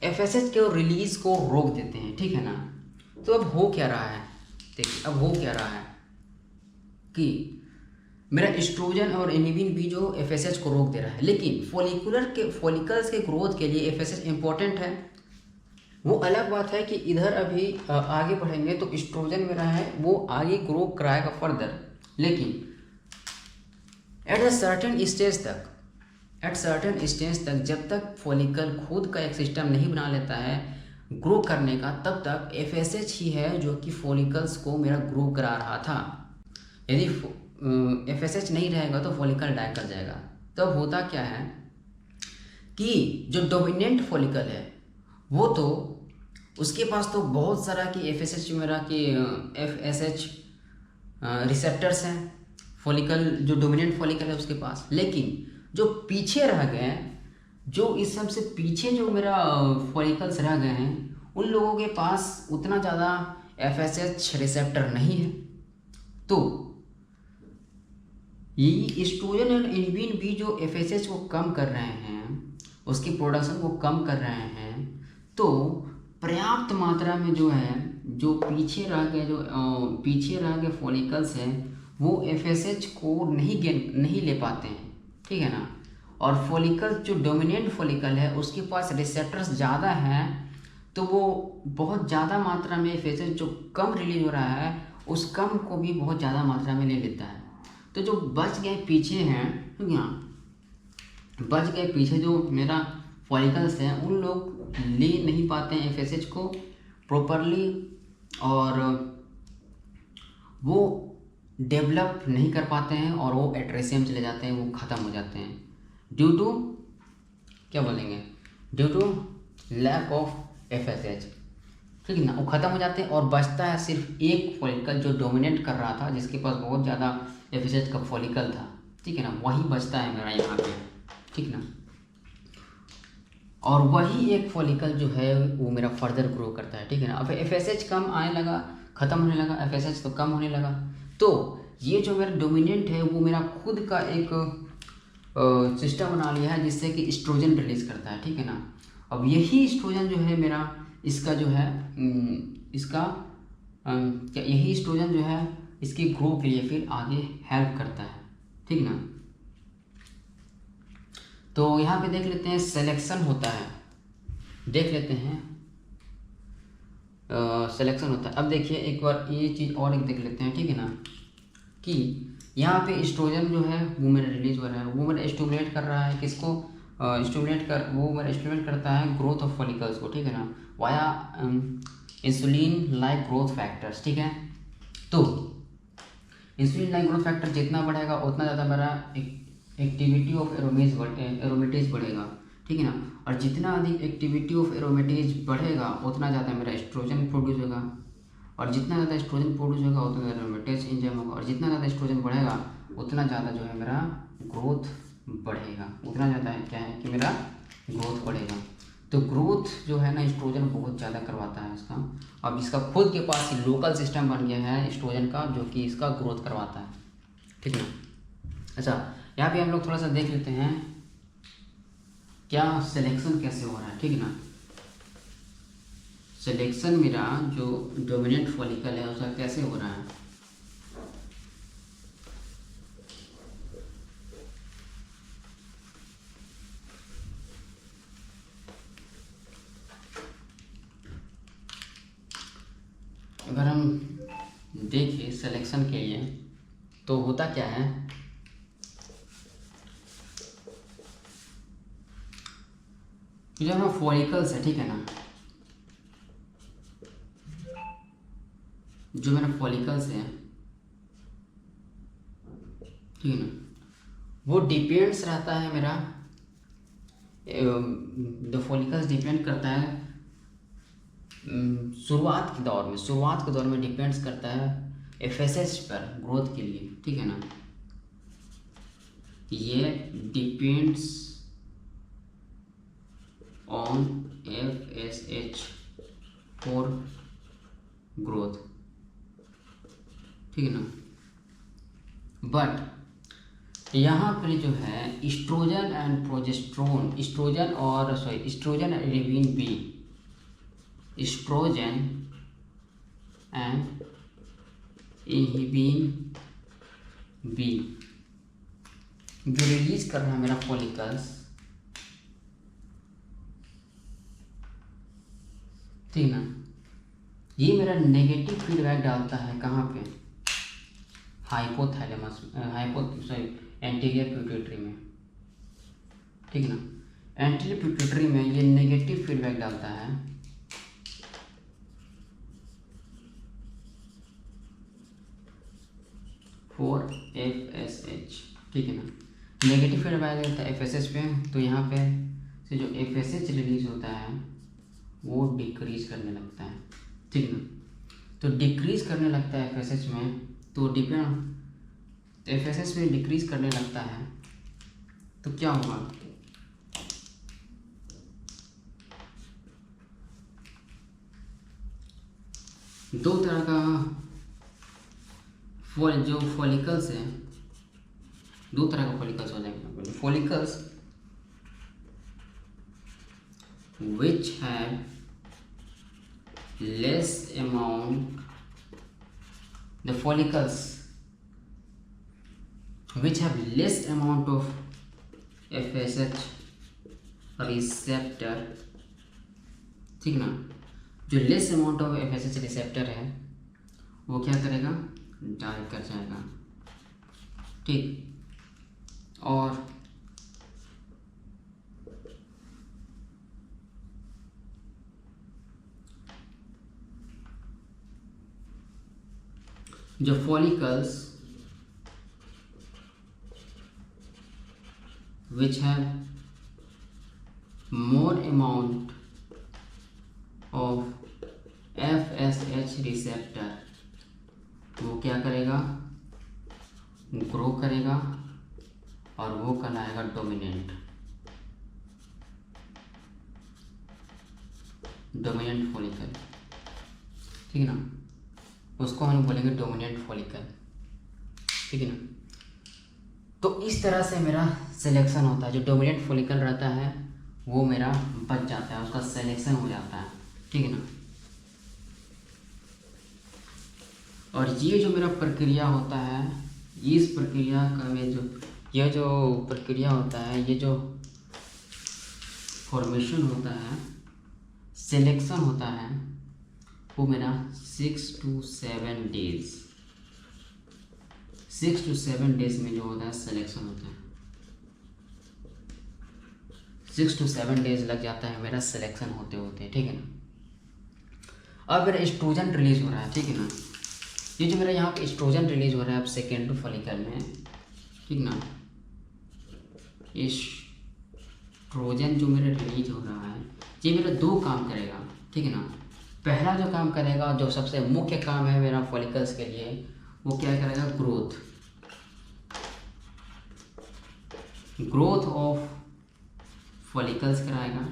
FSH के रिलीज को रोक देते हैं, ठीक है ना। तो अब हो क्या रहा है, देखिए अब हो क्या रहा है कि मेरा एस्ट्रोजन और इनहिबिन बी जो FSH को रोक दे रहा है, लेकिन फॉलिकल्स के ग्रोथ के लिए FSH इंपॉर्टेंट है। वो अलग बात है कि इधर अभी आगे बढ़ेंगे तो एस्ट्रोजन मेरा है वो आगे ग्रो कराएगा फर्दर, लेकिन एट सर्टेन स्टेज तक जब तक फॉलिकल खुद का एक सिस्टम नहीं बना लेता है ग्रो करने का, तब तक FSH ही है जो कि फॉलिकल्स को मेरा ग्रो करा रहा था। यदि FSH नहीं रहेगा तो फॉलिकल डाई कर जाएगा। तब होता क्या है कि जो डोमिनेंट फॉलिकल है वो तो उसके पास तो बहुत सारा कि FSH मेरा कि FSH रिसेप्टर्स हैं, फॉलिकल जो डोमिनेंट फॉलिकल है उसके पास। लेकिन जो पीछे रह गए, जो इस सब से पीछे जो मेरा फॉलिकल्स रह गए हैं, उन लोगों के पास उतना ज़्यादा FSH रिसेप्टर नहीं है। तो ये एस्ट्रोजन और इनहिबिन भी जो FSH को कम कर रहे हैं, उसकी प्रोडक्शन को कम कर रहे हैं, तो पर्याप्त मात्रा में जो है जो पीछे रह गए फॉलिकल्स हैं वो FSH को नहीं ले पाते हैं, ठीक है ना। और फॉलिकल जो डोमिनेंट फॉलिकल है उसके पास रिसेप्टर्स ज़्यादा हैं, तो वो बहुत ज़्यादा मात्रा में FSH जो कम रिलीज हो रहा है उस कम को भी बहुत ज़्यादा मात्रा में ले लेता है। तो जो बच गए पीछे हैं, यहाँ बच गए पीछे जो मेरा फॉलिकल्स हैं उन लोग ले नहीं पाते हैं FSH को प्रॉपरली, और वो डेवलप नहीं कर पाते हैं और वो एट्रेसियम चले जाते हैं, वो ख़त्म हो जाते हैं ड्यू टू क्या बोलेंगे, due to lack of FSH, ठीक है ना। वो ख़त्म हो जाते हैं और बचता है सिर्फ एक फॉलिकल जो डोमिनेट कर रहा था, जिसके पास बहुत ज़्यादा FSH का फॉलिकल था, ठीक है ना। वही बचता है मेरा यहाँ पे, ठीक ना। और वही एक फॉलिकल जो है वो मेरा फर्दर ग्रो करता है, ठीक है ना। अब FSH कम आने लगा, ख़त्म होने लगा, FSH तो कम होने लगा। तो ये जो मेरा डोमिनेंट है वो मेरा खुद का एक सिस्टम बना लिया है जिससे कि एस्ट्रोजन रिलीज करता है, ठीक है ना। अब यही एस्ट्रोजन जो है मेरा इसका जो है इसका क्या यही एस्ट्रोजन जो है इसकी ग्रो के लिए फिर आगे हेल्प करता है, ठीक ना। तो यहाँ पे देख लेते हैं सिलेक्शन होता है, देख लेते हैं सिलेक्शन होता है। अब देखिए एक बार ये चीज़ और एक देख लेते हैं, ठीक है ना, कि यहाँ पे एस्ट्रोजन जो है वो मेरा रिलीज हो रहा है, वो मेरा स्टिमुलेट कर रहा है किसको, वो मेरा स्टिमुलेट करता है ग्रोथ ऑफ फॉलिकल्स को, ठीक है ना, via insulin like growth factors, ठीक है। तो इंसुलिन लाइक ग्रोथ फैक्टर जितना बढ़ेगा उतना ज़्यादा मेरा एक्टिविटी ऑफ एरोमेटेज बढ़ेगा, ठीक है ना। और जितना अधिक एक्टिविटी ऑफ एरोमेटेज बढ़ेगा उतना ज़्यादा मेरा एस्ट्रोजन प्रोड्यूस होगा, और जितना ज़्यादा एस्ट्रोजन प्रोड्यूस होगा उतना ज़्यादा एरोमेटेज एंजाइम होगा, और जितना ज़्यादा एस्ट्रोजन बढ़ेगा उतना ज़्यादा जो है मेरा ग्रोथ बढ़ेगा, उतना ज़्यादा है क्या है कि मेरा ग्रोथ बढ़ेगा। तो ग्रोथ जो है ना एस्ट्रोजन बहुत ज़्यादा करवाता है इसका। अब इसका खुद के पास ही लोकल सिस्टम बन गया है एस्ट्रोजन का, जो कि इसका ग्रोथ करवाता है, ठीक है। अच्छा, यहाँ पे हम लोग थोड़ा सा देख लेते हैं क्या सिलेक्शन कैसे हो रहा है, ठीक है ना। सिलेक्शन मेरा जो डोमिनेंट फॉलिकल है उसका कैसे हो रहा है। अगर हम देखें सिलेक्शन के लिए तो होता क्या है, जो हमारा फॉलिकल्स है, ठीक है ना, जो मेरा फॉलिकल्स है, ठीक है ना, वो डिपेंड्स रहता है मेरा, द फॉलिकल्स डिपेंड करता है शुरुआत के दौर में डिपेंड्स करता है एफएसएच पर ग्रोथ के लिए, ठीक है ना। ये depends on FSH for growth, ठीक है ना। बट यहाँ पर जो है estrogen and progesterone, estrogen inhibin B, estrogen and inhibin B जो रिलीज कर रहा है मेरा फॉलिकल्स, ठीक ना, ये मेरा नेगेटिव फीडबैक डालता है कहाँ पे, हाइपोथैलेमस एंटीरियर पिट्यूटरी में, ठीक ना। एंटीरियर पिट्यूटरी में ये नेगेटिव फीडबैक डालता है फॉर एफएसएच, ठीक है ना। नेगेटिव फीडबैक देता है एफएसएच पे, तो यहाँ पे से जो एफएसएच रिलीज होता है वो डिक्रीज करने लगता है, ठीक ना। तो डिक्रीज करने लगता है एफएसएच में, तो डिपेंड एफएसएच में डिक्रीज करने लगता है तो क्या होगा, दो तरह का जो फॉलिकल्स है, दो तरह का फॉलिकल्स हो जाएंगे। Follicles which have less amount, the follicles which have less amount of FSH receptor, ठीक ना, जो less amount of FSH receptor है वो क्या करेगा, डाई कर जाएगा, ठीक। और जो follicles which have more amount of FSH receptor वो क्या करेगा, ग्रो करेगा और वो कहलाएगा डोमिनेंट फॉलिकल, ठीक है ना, उसको हम बोलेंगे डोमिनेंट फॉलिकल, ठीक है ना। तो इस तरह से मेरा सिलेक्शन होता है, जो डोमिनेंट फॉलिकल रहता है वो मेरा बच जाता है, उसका सिलेक्शन हो जाता है, ठीक है ना। और ये जो मेरा प्रक्रिया होता है, इस प्रक्रिया का में जो यह जो प्रक्रिया होता है, ये जो फॉर्मेशन होता है, सिलेक्शन होता है, वो मेरा 6 to 7 डेज, 6 to 7 डेज में जो होता है सिलेक्शन होता है। 6 to 7 डेज लग जाता है मेरा सिलेक्शन होते होते, ठीक है ना। अब मेरा एस्ट्रोजन रिलीज हो रहा है, ठीक है ना। ये जो मेरा यहाँ पे एस्ट्रोजन रिलीज हो रहा है अब सेकेंडरी फॉलिकल में, ठीक ना। एस्ट्रोजन जो मेरा रिलीज हो रहा है, ये मेरा दो काम करेगा, ठीक है ना। पहला जो काम करेगा, जो सबसे मुख्य काम है मेरा फॉलिकल्स के लिए, वो क्या करेगा, ग्रोथ ऑफ फॉलिकल्स कराएगा,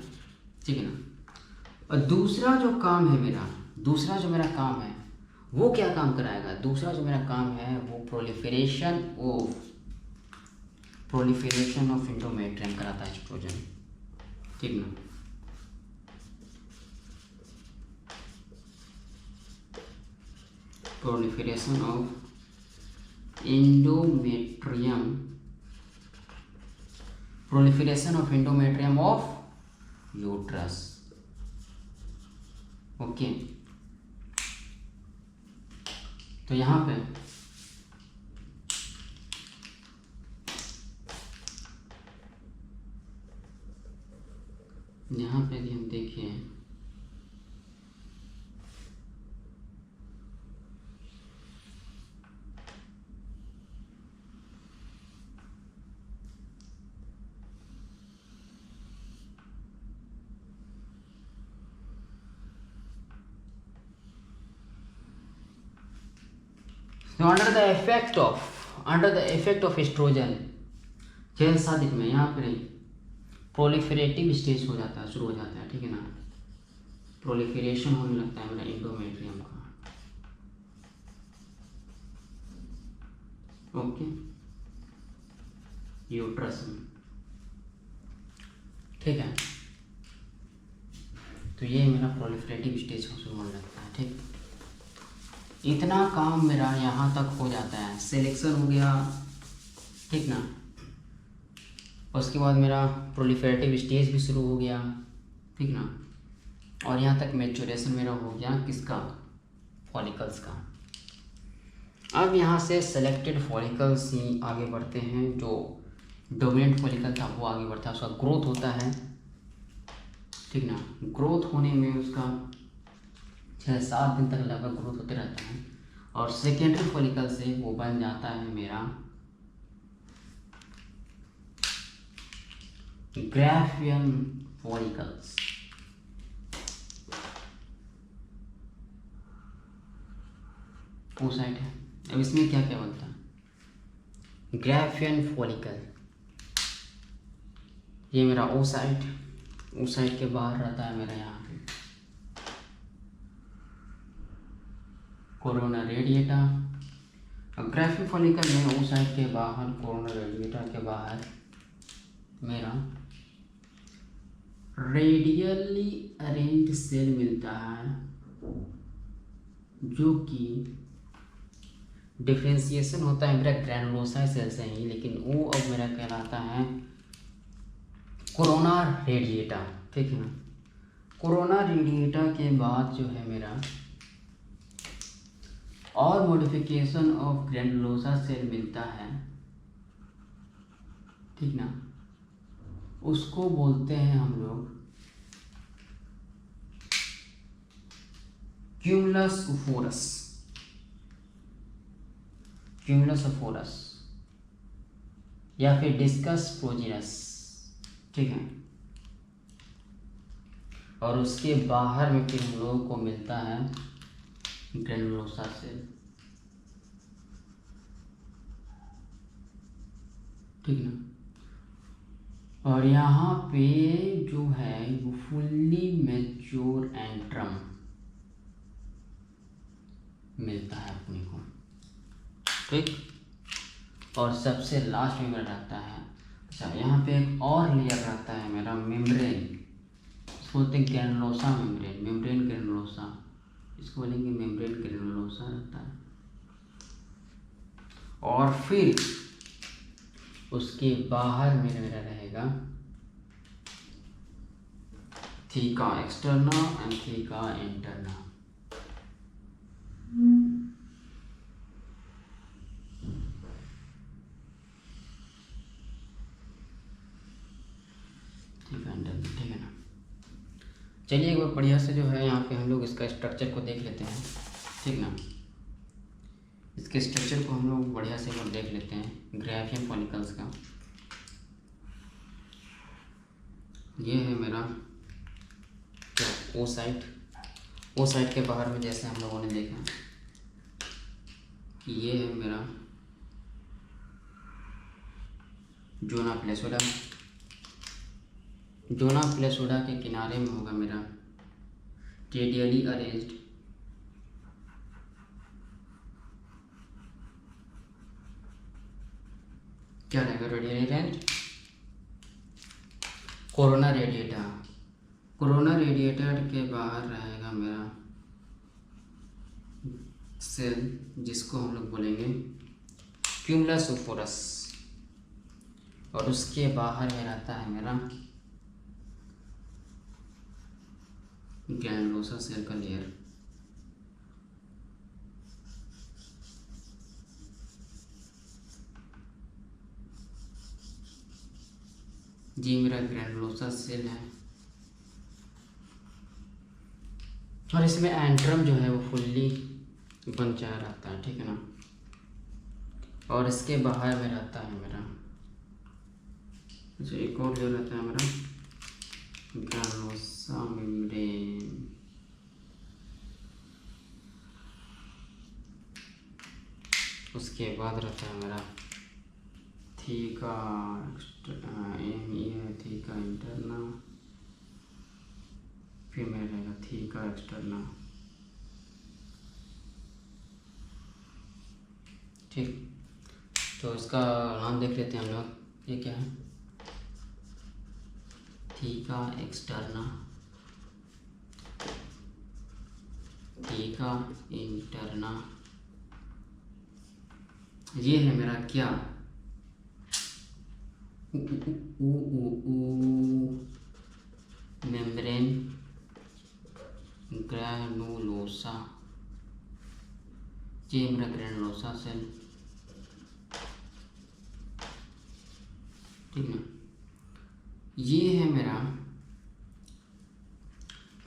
ठीक है ना। और दूसरा जो काम है मेरा, दूसरा जो मेरा काम है वो क्या काम कराएगा, दूसरा जो मेरा काम है वो प्रोलिफरेशन ऑफ एंडोमेट्रियम कराता है एस्ट्रोजन, ठीक ना। Proliferation of endometrium of uterus, okay. तो यहाँ पे भी हम देखिए, तो under the effect of oestrogen 6-7 दिन में यहाँ पर प्रोलिफरेटिव स्टेज हो जाता है, शुरू हो जाता है, ठीक है ना। प्रोलिफरेशन होने लगता है मेरा एंडोमेट्रियम का, ओके, यूट्रस में, ठीक है। तो ये मेरा प्रोलिफरेटिव स्टेज शुरू होने लगता है, ठीक। इतना काम मेरा यहाँ तक हो जाता है, सिलेक्शन हो गया, ठीक ना। उसके बाद मेरा प्रोलिफरेटिव स्टेज भी शुरू हो गया, ठीक ना। और यहाँ तक मैच्योरेशन मेरा हो गया किसका, फॉलिकल्स का। अब यहाँ से सेलेक्टेड फॉलिकल्स ही आगे बढ़ते हैं, जो डोमिनेंट फॉलिकल था वो आगे बढ़ता है, उसका ग्रोथ होता है, ठीक ना। ग्रोथ होने में उसका 6-7 दिन तक लगभग ग्रोथ होते रहता है, और सेकेंडरी फॉलिकल से वो बन जाता है मेरा ग्राफियन फॉलिकल्स। ओसाइट है। अब इसमें क्या क्या बनता है, ग्राफियन फॉलिकल, ये मेरा ओसाइट के बाहर रहता है मेरा यहाँ पे कोरोना रेडिएटा। अब ग्राफियन फॉलिकल में ओसाइट के बाहर, कोरोना रेडिएटा के बाहर मेरा रेडियली अरेंज सेल मिलता है, जो कि डिफ्रेंशिएशन होता है मेरा ग्रैनुलोसा सेल से ही, लेकिन वो अब मेरा कहलाता है कोरोना रेडिएटा, ठीक है ना। कोरोना रेडिएटा के बाद जो है मेरा और मॉडिफिकेशन ऑफ ग्रैनुलोसा सेल मिलता है, ठीक ना। उसको बोलते हैं हम लोग क्यूमुलस ओफोरस या फिर डिस्कस प्रोजिनस, ठीक है। और उसके बाहर में फिर हम लोगों को मिलता है ग्रैनुलोसा सेल, ठीक ना। और यहाँ पे जो है वो फुल्ली मैच्योर एंट्रम मिलता है अपने को, ठीक। और सबसे लास्ट में मेरा रहता है, अच्छा यहाँ पे एक और लेयर रहता है मेरा मेम्ब्रेन, इसको बोलते हैं ग्रैनुलोसा मेम्ब्रेन ग्रैनुलोसा, इसको बोलेंगे मेम्ब्रेन ग्रैनुलोसा रहता है, और फिर उसके बाहर मेरा रहेगा theca externa and theca interna. ठीक है ना। चलिए एक बार बढ़िया से जो है यहाँ पे हम लोग इसका स्ट्रक्चर को देख लेते हैं, ठीक ना। इसके स्ट्रक्चर को हम लोग बढ़िया से देख लेते हैं ग्राफियन फॉलिकल्स का। ये है मेरा ओसाइट। ओसाइट के बाहर में जैसे हम लोगों ने देखा कि ये है मेरा जोना प्लेसोडा। जोना प्लेसोडा के किनारे में होगा मेरा रेडियली अरेंज्ड क्या रहेगा, radially arranged corona radiata. Corona radiator के बाहर रहेगा मेरा सेल जिसको हम लोग बोलेंगे क्यूमुलस ओफोरस, और उसके बाहर में रहता है मेरा ग्रैनुलोसा सेल का लेयर। जी मेरा ग्रैनुलोसा सेल है, और इसमें एंट्रम जो है वो फुल्ली बंचा रहता है, ठीक है ना। और इसके बाहर में रहता है मेरा जो एक और लेयर रहता है मेरा ग्रैनुलोसा मेम्ब्रेन। उसके बाद रहता है मेरा थीका थीका इंटरना, फिर मेरा रहेगा थीका एक्सटर्ना, ठीक। तो इसका नाम देख लेते हैं हम लोग, ये क्या है, थीका एक्सटर्ना, थीका इंटरना। ये है मेरा क्या, मेम्ब्रेन ग्रैनुलोसा। ये मेरा ग्रैनुलोसा सेल, ठीक ना। ये है मेरा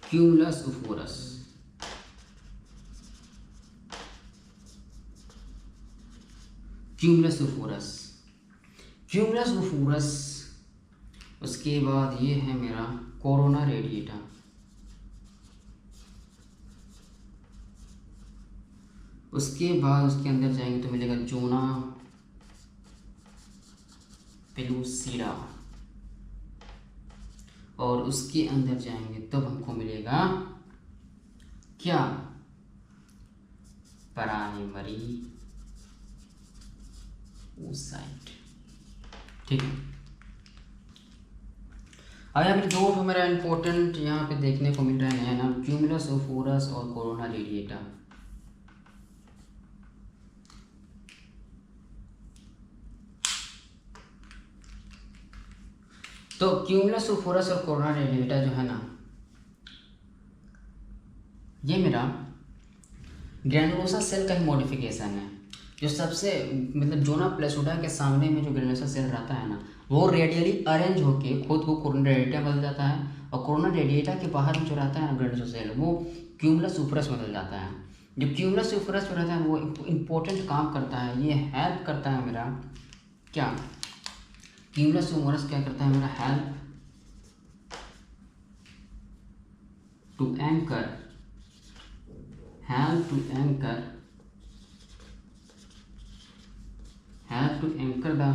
cumulus oophorus. Cumulus oophorus, cumulus oophorus. उसके बाद ये है मेरा कोरोना रेडिएटा। उसके बाद उसके अंदर जाएंगे तो मिलेगा जोना पेलुसिडा, और उसके अंदर जाएंगे तब हमको मिलेगा क्या, प्राइमरी ओसाइट, ठीक है। अब यहाँ पे दो मेरा इंपॉर्टेंट यहाँ पे देखने को मिल रहे हैं ना, क्यूमुलस ओफोरस और कोरोना रेडिएटा। तो क्यूमुलस ओफोरस और कोरोना रेडिएटा जो है ना, ये मेरा ग्रैनुलोसा सेल का ही मॉडिफिकेशन है। जो सबसे मतलब जोना प्लेसोडा के सामने में जो ग्रैनुलोसा सेल रहता है ना, वो रेडियली अरेंज होके खुद को कोरोना रेडिएटा बदल जाता है, और कोरोना रेडिएटा के बाहर में जो रहता है ना ग्रैनुलोसा सेल, वो क्यूमुलस ओफोरस बदल जाता है। जो क्यूमुलस ओफोरस जो रहता है वो इम्पोर्टेंट काम करता है, ये हेल्प करता है मेरा क्या, क्यूमुलस ओफोरस क्या करता है मेरा, help to anchor, help to anchor the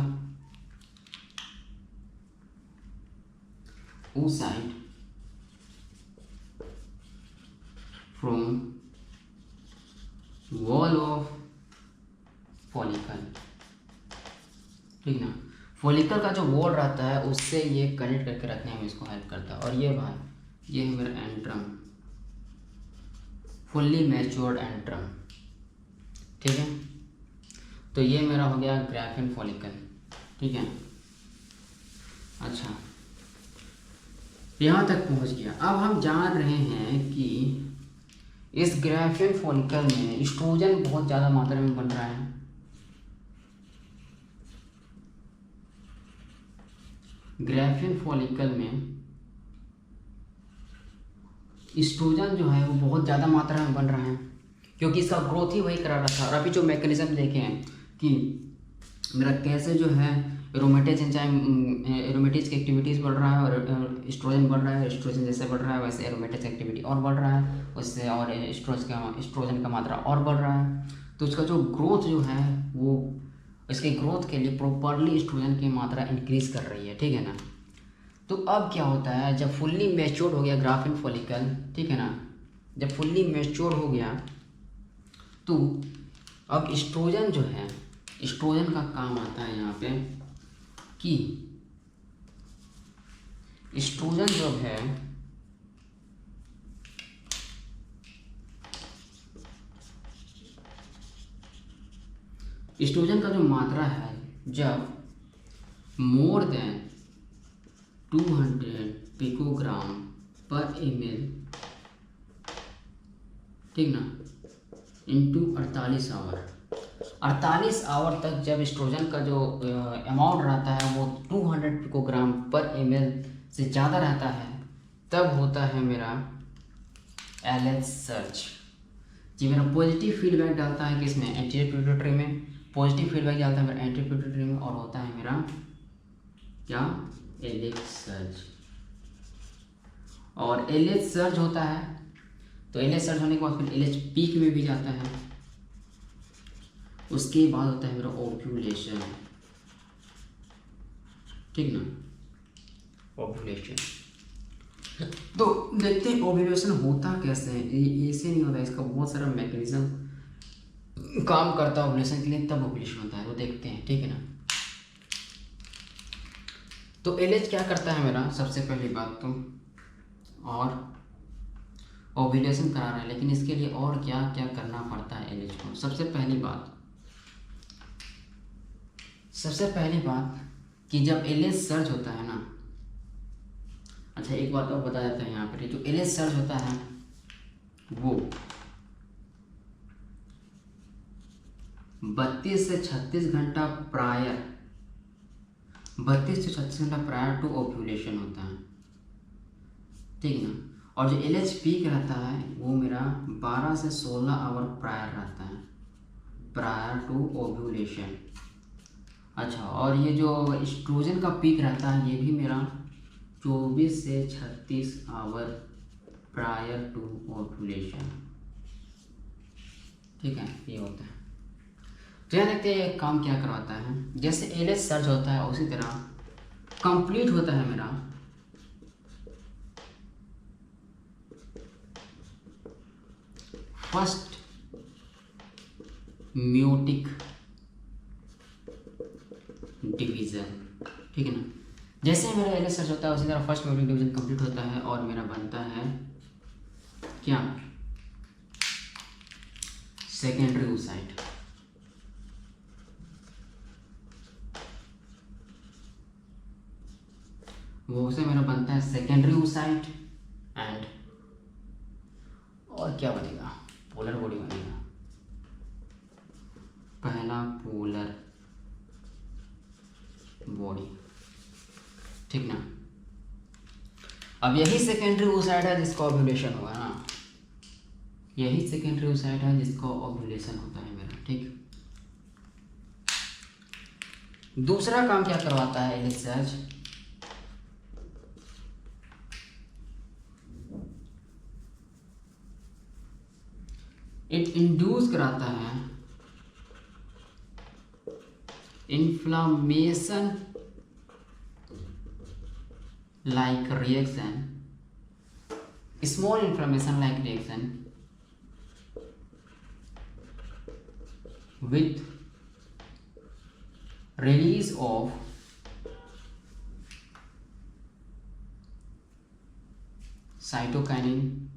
oocyte from wall of follicle, ठीक ना। फॉलिकल का जो वॉल रहता है उससे ये कनेक्ट करके रखने में इसको हेल्प करता है। और ये भाई, ये है मेरा एंट्रम, फुल्ली मैच्योर्ड एंट्रम, ठीक है। तो ये मेरा हो गया ग्राफिन फॉलिकल, ठीक है। अच्छा, यहाँ तक पहुँच गया। अब हम जान रहे हैं कि इस ग्राफिन फॉलिकल में एस्ट्रोजन बहुत ज़्यादा मात्रा में बन रहा है। ग्राफिन फॉलिकल में एस्ट्रोजन जो है वो बहुत ज़्यादा मात्रा में बन रहा है, क्योंकि इसका ग्रोथ ही वही करा रहा था। और अभी जो मैकेनिज्म देखे हैं कि मेरा कैसे जो है एरोमेटेज एंजाइम, एरोमेटेज की एक्टिविटीज़ बढ़ रहा है और एस्ट्रोजन बढ़ रहा है, एस्ट्रोजन जैसे बढ़ रहा है वैसे एरोमेटेज एक्टिविटी और बढ़ रहा है, उससे और एस्ट्रोजन का मात्रा और बढ़ रहा है। तो उसका जो ग्रोथ जो है वो इसके ग्रोथ के लिए प्रॉपरली एस्ट्रोजन की मात्रा इंक्रीज़ कर रही है, ठीक है ना। तो अब क्या होता है, जब फुल्ली मैच्योर हो गया ग्राफिन फॉलिकल, ठीक है ना, जब फुल्ली मैच्योर हो गया तो अब एस्ट्रोजन जो है, एस्ट्रोजन का काम आता है यहाँ पे कि एस्ट्रोजन जो है एस्ट्रोजन का जो मात्रा है जब मोर देन 200 पिकोग्राम पर ml, ठीक ना, इंटू 48 आवर, 48 आवर तक जब एस्ट्रोजन का जो अमाउंट रहता है वो 200 पिकोग्राम पर ml से ज़्यादा रहता है, तब होता है मेरा LH सर्च। जी मेरा पॉजिटिव फीडबैक डालता है किसमें, एंटीरियर पिट्यूटरी में, पॉजिटिव फीडबैक डालता है मेरा एंटीरियर पिट्यूटरी में, और होता है मेरा क्या, LH सर्च। और LH सर्च होता है तो LH सर्च होने के बाद फिर LH पीक में भी जाता है, उसके बाद होता है मेरा ओव्यूलेशन, ठीक ना, ओव्यूलेशन। तो देखते हैं ओव्यूलेशन होता कैसे है। ऐसे नहीं होता, इसका बहुत सारा मैकेनिज्म काम करता है ओव्यूलेशन के लिए, तब ओव्यूलेशन होता है। तो देखते हैं, ठीक है ना। तो LH क्या करता है मेरा, सबसे पहली बात तो, और ओव्यूलेशन करा रहा है, लेकिन इसके लिए और क्या क्या करना पड़ता है LH को। सबसे पहली बात कि जब LH सर्च होता है ना, अच्छा एक बात और बता देता है यहाँ पर, जो LH सर्च होता है वो 32 से 36 घंटा प्रायर, 32 से 36 घंटा प्रायर टू ओव्यूलेशन होता है, ठीक ना। और जो LH पीक रहता है वो मेरा 12 से 16 आवर प्रायर रहता है, प्रायर टू ओव्यूलेशन। अच्छा, और ये जो एस्ट्रोजन का पीक रहता है ये भी मेरा 24 से 36 आवर प्रायर टू ओव्यूलेशन, ठीक है, ये होता है। तो यहाँ देखते हैं ये काम क्या करवाता है। जैसे LH सर्च होता है उसी तरह कंप्लीट होता है मेरा फर्स्ट म्यूटिक डिवीजन, ठीक है ना। जैसे मेरा LH सर्च होता है उसी तरह फर्स्ट म्यूटिक डिवीजन कंप्लीट होता है और मेरा बनता है क्या, सेकेंडरी oocyte। वो से मेरा बनता है सेकेंडरी oocyte एंड और क्या बनेगा, पोलर बॉडी बनेगा, पहला पोलर बॉडी, ठीक ना। अब यही सेकेंडरी oocyte है जिसका ओव्यूलेशन हुआ ना, यही सेकेंडरी oocyte है जिसका ओव्यूलेशन होता है मेरा, ठीक। दूसरा काम क्या करवाता है LH सर्च, इट इंड्यूस कराता है inflammation like reaction, small inflammation like reaction with release of cytokinin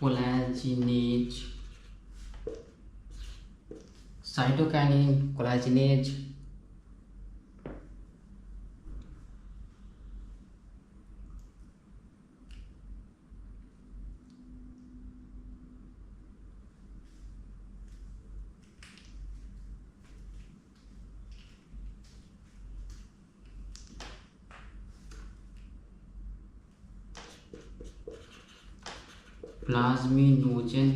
collagenase, cytokinin, collagenase, plasminogen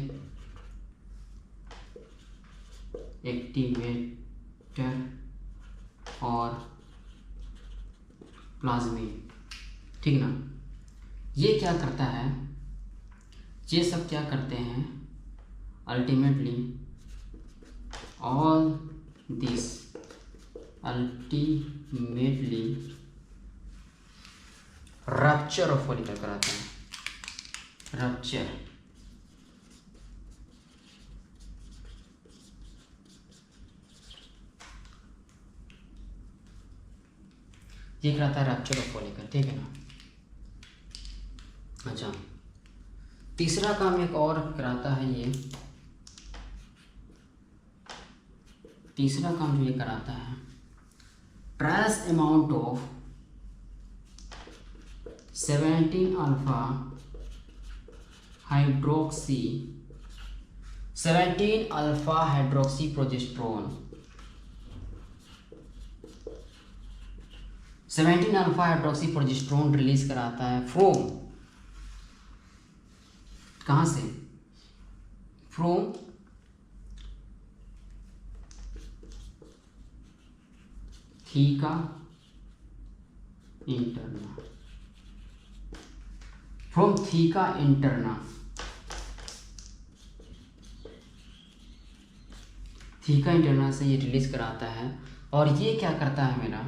activator और प्लाज्मिन, ठीक ना। ये क्या करता है, ये सब क्या करते हैं, ultimately all this ultimately rupture of follicle कराते हैं, रप्चर, ये कराता है रप्चर ऑफ फॉलिकल, ठीक है ना। अच्छा, तीसरा काम एक और कराता है, ये तीसरा काम जो ये कराता है, trace amount of 17 alpha hydroxy 17 alpha hydroxy progesterone, 17 alpha hydroxy progesterone release कराता है फ्रोम, कहाँ से, from theca interna, from theca interna, theca interna से ये रिलीज कराता है। और ये क्या करता है मेरा,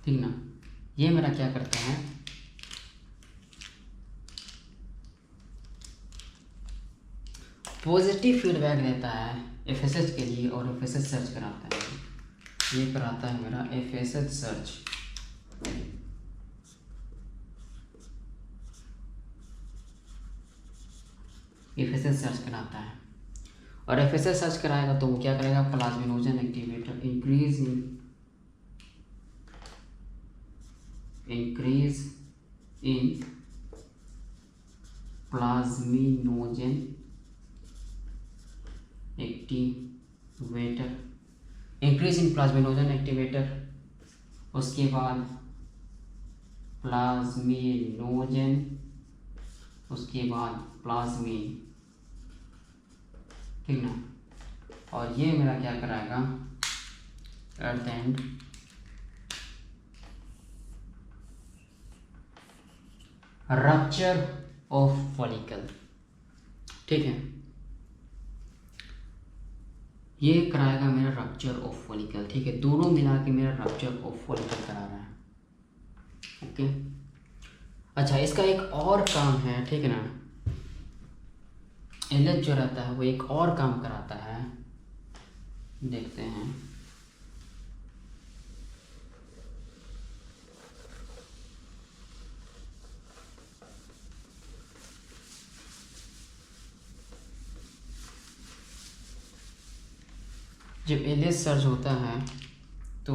ठीक ना, ये मेरा क्या करता है, पॉजिटिव फीडबैक देता है एफएसएच के लिए और एफएसएच सर्च कराता है, ये कराता है मेरा एफएसएच सर्च, एफएसएच सर्च कराता है। और एफएसएच सर्च कराएगा तो वो क्या करेगा, plasminogen activator increase in plasminogen activator, increase in plasminogen activator, उसके बाद प्लाज्मिनोजन, उसके बाद प्लाज्मिन, ठीक ना। और ये मेरा क्या कराएगा, eight the and rupture of follicle, ठीक है, ये कराएगा मेरा रप्चर ऑफ फॉलिकल, ठीक है, दोनों मिला के मेरा रप्चर ऑफ फॉलिकल करा रहा है, ओके। अच्छा, इसका एक और काम है, ठीक है ना, एलएच जो रहता है वो एक और काम कराता है, देखते हैं। जब एलएच सर्च होता है तो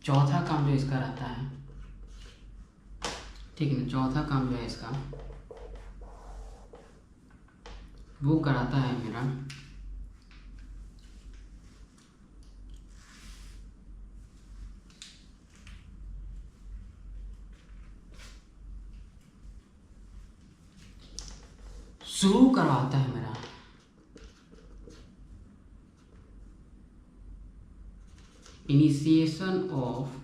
चौथा काम जो इसका रहता है, ठीक है ना, चौथा काम जो है इसका वो कराता है मेरा शुरू करवाता है मेरा initiation of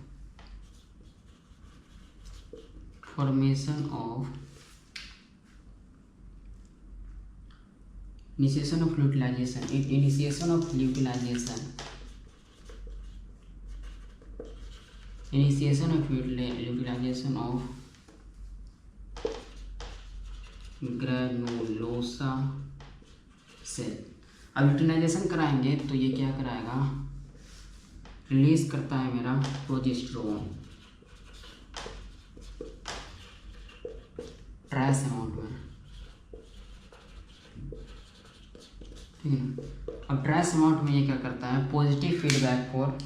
formation of initiation of utilization initiation of utilization initiation of utilization of granulosa cell। अब यूटिलाइजेशन कराएंगे तो ये क्या कराएगा, रिलीज करता है मेरा प्रोजेस्टेरोन ट्रेस अमाउंट में, ठीक है ना। अब ट्रेस अमाउंट में ये क्या करता है, पॉजिटिव फीडबैक फॉर,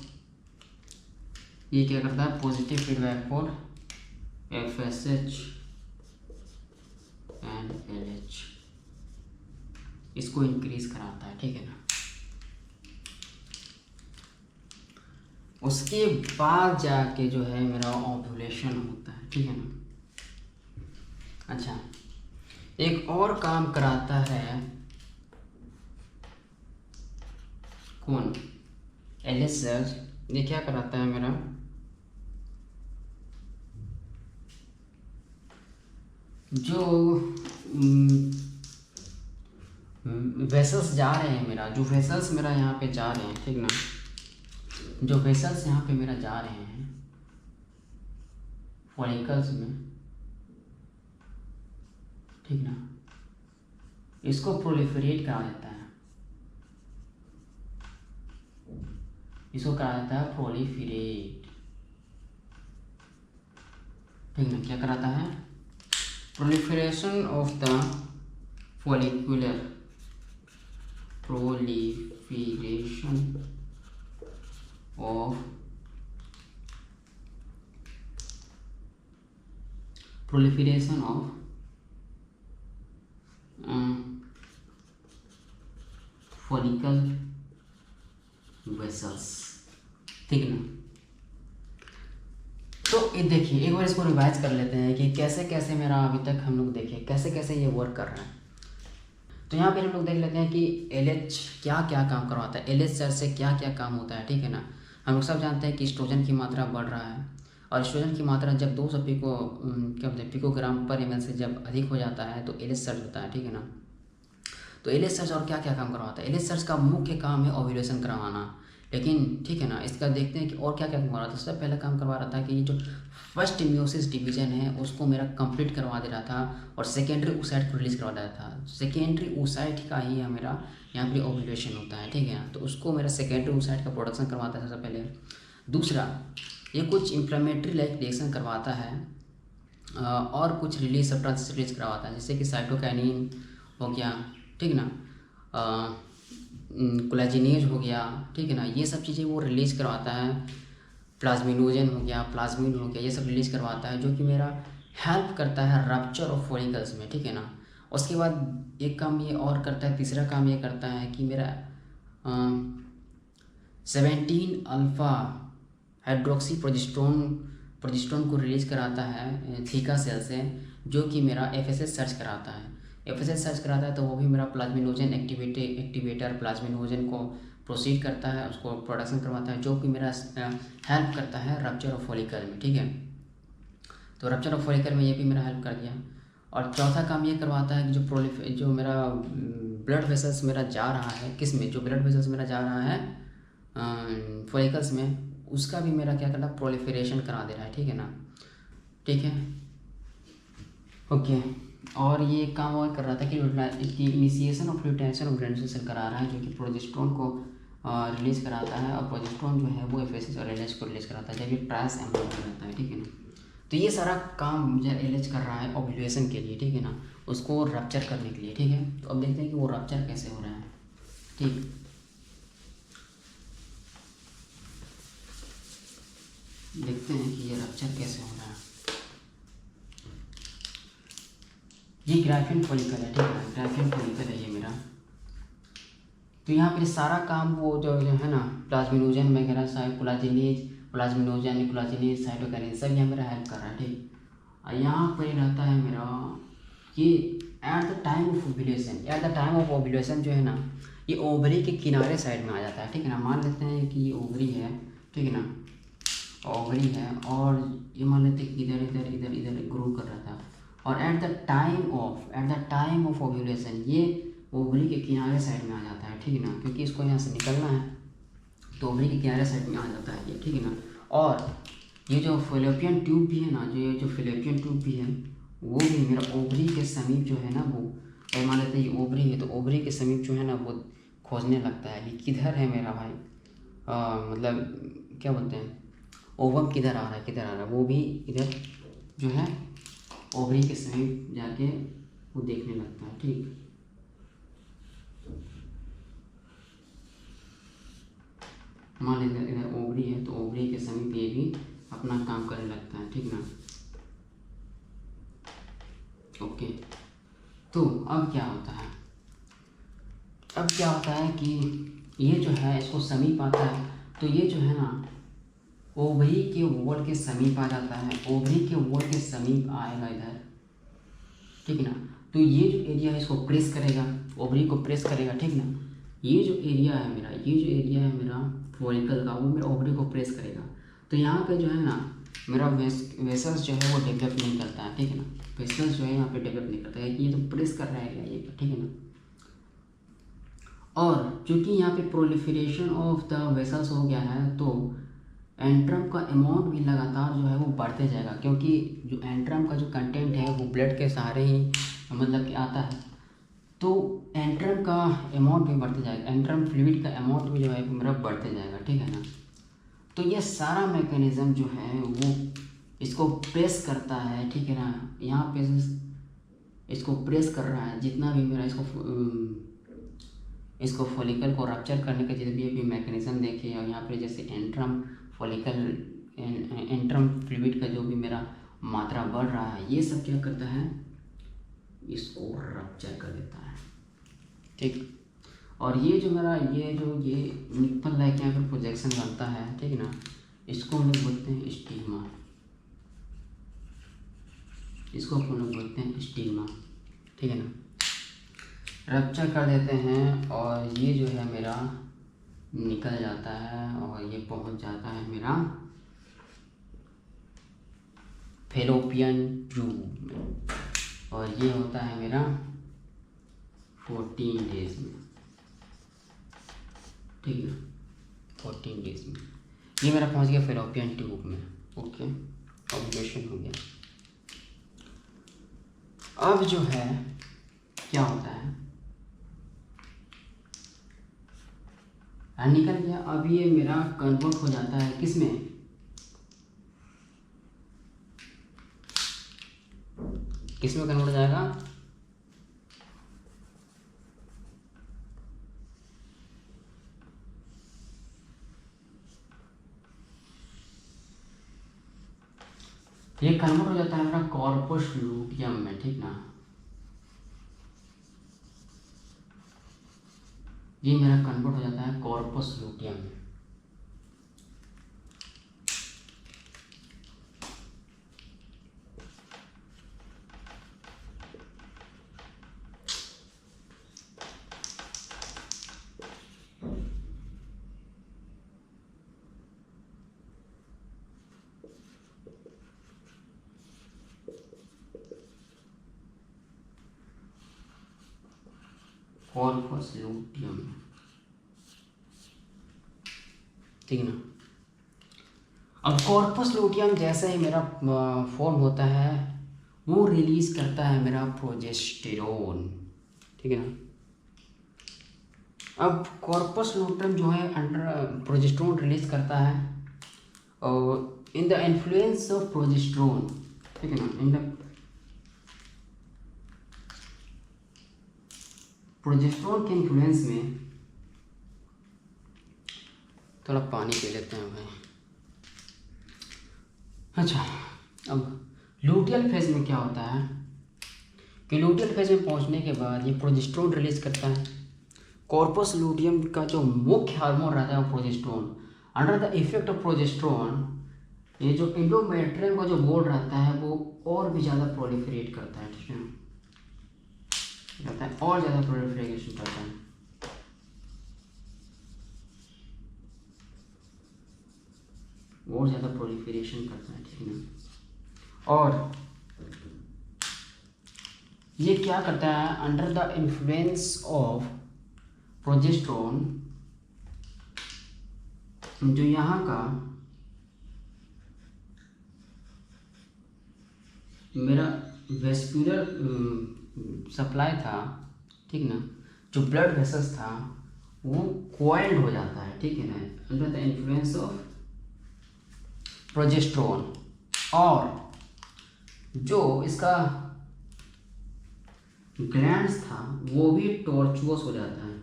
ये क्या करता है, positive feedback for FSH and LH, इसको इंक्रीज कराता है, ठीक है ना। उसके बाद जाके जो है मेरा ओव्यूलेशन होता है, ठीक है ना। अच्छा, एक और काम कराता है कौन, LH, ये क्या कराता है मेरा, जो वेसल्स जा रहे हैं मेरा, जो वेसल्स मेरा यहाँ पे जा रहे हैं, ठीक ना, जो वेसल्स यहाँ पे मेरा जा रहे हैं फॉलिकल्स में, ठीक ना, इसको प्रोलिफरेट करा देता है, इसको करा देता है प्रोलिफरेट, ठीक ना। क्या कराता है, proliferation of the follicular, proliferation of follicle vessels, ठीक ना। तो ये देखिए, एक बार इसको रिवाइज कर लेते हैं कि कैसे कैसे मेरा अभी तक हम लोग देखें कैसे कैसे ये वर्क कर रहा है। तो यहाँ पे हम लोग देख लेते हैं कि LH क्या क्या काम करवाता है, LH सेल से क्या क्या काम होता है, ठीक है ना। हम लोग सब जानते हैं कि एस्ट्रोजन की मात्रा बढ़ रहा है, और एस्ट्रोजन की मात्रा जब 200 पिकोग्राम पर ml से जब अधिक हो जाता है तो LH सर्ज होता है, ठीक है ना। तो LH सर्ज और क्या क्या काम करवाता है, LH सर्ज का मुख्य काम है ओव्यूलेशन करवाना, लेकिन ठीक है ना, इसका देखते हैं कि और क्या क्या करवा रहा था। सबसे पहला काम करवा रहा था कि जो फर्स्ट मियोसिस डिवीजन है उसको मेरा कंप्लीट करवा दे रहा था, और सेकेंडरी oocyte को रिलीज करवा दे रहा था। सेकेंडरी oocyte का ही है मेरा यहाँ पे ओव्यूलेशन होता है, ठीक है ना। तो उसको मेरा सेकेंडरी oocyte का प्रोडक्शन करवाता है सबसे पहले। दूसरा, ये कुछ इन्फ्लेमेटरी लाइक रिएक्शन करवाता है, और कुछ रिलीज सब्सटेंस रिलीज करवाता है, जैसे कि साइटोकाइनिन हो गया, ठीक ना, कोलेजिनेज हो गया, ठीक है ना, ये सब चीज़ें वो रिलीज करवाता है। प्लाज्मिनोजन हो गया, प्लाज्मिन हो गया, ये सब रिलीज करवाता है, जो कि मेरा हेल्प करता है रप्चर ऑफ फॉलिकल्स में, ठीक है ना। उसके बाद एक काम ये और करता है, तीसरा काम ये करता है कि मेरा 17 अल्फा हाइड्रोक्सी प्रोजेस्टेरोन को रिलीज कराता है थीका सेल से, जो कि मेरा FSH सर्च कराता है। FSH सर्च कराता है तो वो भी मेरा प्लाज्मिनोजन एक्टिवेटर प्लाज्मिनोजन को प्रोसीड करता है, उसको प्रोडक्शन करवाता है, जो कि मेरा हेल्प करता है रप्चर ऑफ फॉलिकल में, ठीक है। तो रप्चर ऑफ फॉलिकल में ये भी मेरा हेल्प कर दिया। और चौथा काम ये करवाता है कि जो मेरा ब्लड वेसल्स मेरा जा रहा है, किस में, जो ब्लड वेसल्स मेरा जा रहा है फॉलिकल्स में, उसका भी मेरा क्या करना, प्रोलिफरेशन करा दे रहा है, ठीक है ना, ठीक है, ओके। और ये काम और कर रहा था कि initiation of luteation of granulosa cell करा रहा है, जो कि प्रोजेस्टेरोन को रिलीज कराता है, और प्रोजेस्टेरोन जो है वो FSH और LH को रिलीज कराता है जब ये ट्रांस एम्ब्रियो रहता है, ठीक है ना। तो ये सारा काम मुझे LH कर रहा है ओव्यूलेशन के लिए, ठीक है ना, उसको रप्चर करने के लिए, ठीक है। तो अब देखते हैं कि वो रप्चर कैसे हो रहा है, ठीक। देखते हैं कि ये रप्चर कैसे हो रहा है। ये ग्राफिन फॉलिकल है, ठीक है, ग्राफिन फॉलिकल है ये मेरा। तो यहाँ पे सारा काम वो जो है ना, प्लाज्मिनोजन वगैरह, प्लाज्मिनोजन साइटोकाइनिन सब यहाँ मेरा हेल्प कर रहा है, ठीक। और यहाँ पर रहता है मेरा ये at the time of ovulation, at the time of ovulation जो है ना, ये ओवरी के किनारे साइड में आ जाता है, ठीक है ना। मान लेते हैं कि ये ओवरी है, ठीक है ना, ओवरी है, और ये मान लेते इधर इधर इधर इधर ग्रो कर रहा था, और at the time of ovulation ये ओवरी के किनारे साइड में आ जाता है, ठीक है ना, क्योंकि इसको यहाँ से निकलना है तो ओवरी के किनारे साइड में आ जाता है ये, ठीक है ना। और ये जो फेलोपियन ट्यूब भी है ना, ये जो फेलोपियन ट्यूब भी है वो भी मेरा ओवरी के समीप जो है ना वो, और मान लेते ये ओवरी है तो ओवरी के समीप जो है ना वो खोजने लगता है कि किधर है मेरा भाई, मतलब क्या बोलते हैं, ओवम किधर आ रहा है, किधर आ रहा है, वो भी इधर जो है ओवरी के समीप जाके वो देखने लगता है, ठीक। मान लीजिए इधर ओवरी है तो ओवरी के समीप ये भी अपना काम करने लगता है, ठीक ना। ओके, तो अब क्या होता है, कि ये जो है इसको समीप आता है तो ये जो है ना ओवरी के वॉल के समीप आ जाता है, ओवरी के वॉल के समीप आएगा इधर, ठीक ना। तो ये जो एरिया है इसको प्रेस करेगा, ओवरी को प्रेस करेगा, ठीक ना। ये जो एरिया है मेरा फॉलिकल का, वो मेरा ओवरी को प्रेस करेगा। तो यहाँ पे जो है ना मेरा वेसल्स जो है वो डेवलप नहीं करता है, ठीक है ना, वेसल्स जो है यहाँ पे डेवलप नहीं करता है कि ये तो प्रेस कर रहा है ये, ठीक है ना। और चूँकि यहाँ पे प्रोलिफरेशन ऑफ द वेसल्स हो गया है तो एंट्रम का अमाउंट भी लगातार जो है वो बढ़ते जाएगा, क्योंकि जो एंट्रम का जो कंटेंट है वो ब्लड के सहारे ही मतलब कि आता है, तो एंट्रम का अमाउंट भी बढ़ते जाएगा, एंट्रम फ्लूइड का अमाउंट भी जो है मेरा बढ़ते जाएगा, ठीक है ना। तो ये सारा मैकेनिज़्म जो है वो इसको प्रेस करता है, ठीक है ना, यहाँ पे इसको प्रेस कर रहा है, जितना भी मेरा इसको फॉलिकल को रप्चर करने का जितने भी मैकेनिज़्म देखे, और यहाँ पे जैसे एंट्रम फॉलिकल एंट्रम फ्लूइड का जो भी मेरा मात्रा बढ़ रहा है, ये सब क्या करता है, इसको रप्चर कर देता है, ठीक। और ये जो मेरा ये निप्पल लाइक यहाँ पर प्रोजेक्शन बनता है, ठीक है ना, इसको हम लोग बोलते हैं स्टिग्मा, इसको हम लोग बोलते हैं स्टिग्मा, ठीक है ना। रप्चर कर देते हैं और ये जो है मेरा निकल जाता है और ये पहुंच जाता है मेरा फेलोपियन ट्यूब में, और ये होता है मेरा 14 डेज में, ठीक है, 14 डेज में ये मेरा पहुंच गया फेलोपियन ट्यूब में। ओके, ओव्यूलेशन हो गया। अब जो है क्या होता है, निकल गया, अब ये मेरा कन्वर्ट हो जाता है किसमें, कन्वर्ट हो जाएगा, ये कन्वर्ट हो जाता है मेरा कॉर्पस लूटियम में, ठीक ना। ये मेरा कन्वर्ट हो जाता है कॉर्पस लूटियम में। कॉर्पस लूटियम, ठीक है ना। अब कॉर्पस लूटियम जैसे ही मेरा फॉर्म होता है वो रिलीज करता है मेरा प्रोजेस्टेरोन, ठीक है ना। अब कॉर्पस लूटियम जो है अंडर प्रोजेस्टेरोन रिलीज करता है और in the influence of progesterone, ठीक है ना, इन द प्रोजेस्टेरोन के इन्फ्लुएंस में, थोड़ा पानी पी लेते हैं भाई। अच्छा, अब लूटियल फेज में क्या होता है कि लूटियल फेज में पहुंचने के बाद ये प्रोजेस्टेरोन रिलीज करता है। कॉर्पस लूटियम का जो मुख्य हार्मोन रहता है वो progesterone, under the effect of progesterone ये जो एंडोमेट्रियम का जो वॉल रहता है वो और भी ज़्यादा प्रोलिफरेट करता है, ठीक है, रहता है और ज़्यादा प्रोलिफरेशन करता है। और ज़्यादा प्रोलिफरेशन करता है, ठीक है ना। और ये क्या करता है, under the influence of progesterone, जो यहाँ का मेरा वेस्कुलर सप्लाई था, ठीक ना, जो ब्लड वेसल्स था वो क्वाइल्ड हो जाता है, ठीक है ना, under the influence of progesterone. और जो इसका ग्लैंड्स था वो भी टॉर्चुअस हो जाता है,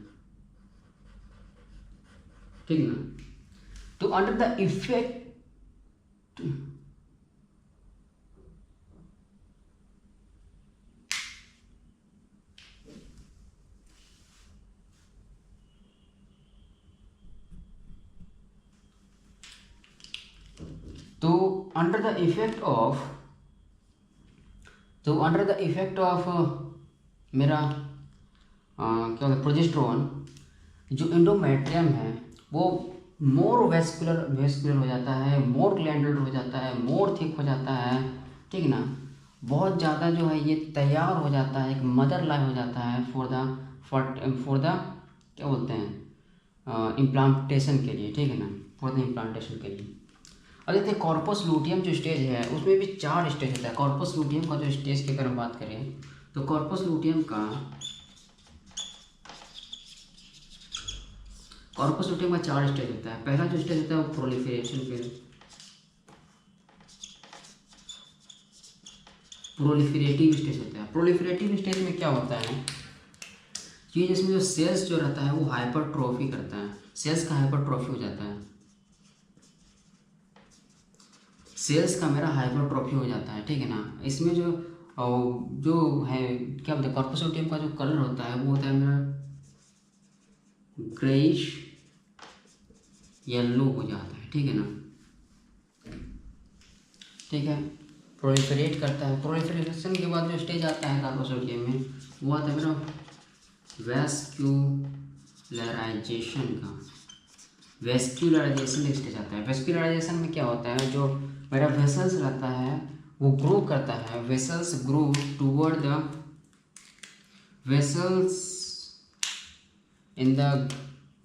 ठीक ना। तो under the effect under the effect of मेरा क्या होता है, प्रोजेस्टेरोन, जो एंडोमेट्रियम है वो मोर वेस्कुलर हो जाता है, मोर ग्लैंडुलर हो जाता है, मोर थिक हो जाता है, ठीक ना। बहुत ज़्यादा जो है ये तैयार हो जाता है, एक मदर लाई हो जाता है फॉर द क्या बोलते हैं, इम्प्लांटेशन के लिए, ठीक है ना, फॉर द इम्प्लांटेशन के लिए। अब देखते हैं कॉर्पस लूटियम जो स्टेज है उसमें भी 4 स्टेज होता है। कॉर्पस लूटियम का जो स्टेज की अगर हम बात करें तो कॉर्पस लूटियम का 4 स्टेज होता है। पहला जो स्टेज होता है वो प्रोलिफरेटिव स्टेज होता है। प्रोलिफरेटिव स्टेज में क्या होता है कि जिसमें जो सेल्स जो रहता है वो हाइपरट्रॉफी करता है, सेल्स का हाइपरट्रॉफी हो जाता है, सेल्स का मेरा हाइपरट्रॉफी हो जाता है, ठीक है ना। इसमें जो है क्या बोलते हैं, कॉर्पस लूटियम का जो कलर होता है वो होता है मेरा ग्रेइश येलो हो जाता है, ठीक है ना, ठीक है। प्रोलिफरेट करता है। प्रोलिफरेशन के बाद जो स्टेज आता है कॉर्पस लूटियम में वो आता है मेरा वेस्क्यूलराइजेशन स्टेज आता है। वेस्क्यूलराइजेशन में क्या होता है, जो मेरा वेसल्स रहता है वो ग्रो करता है, vessels grow toward the vessels in the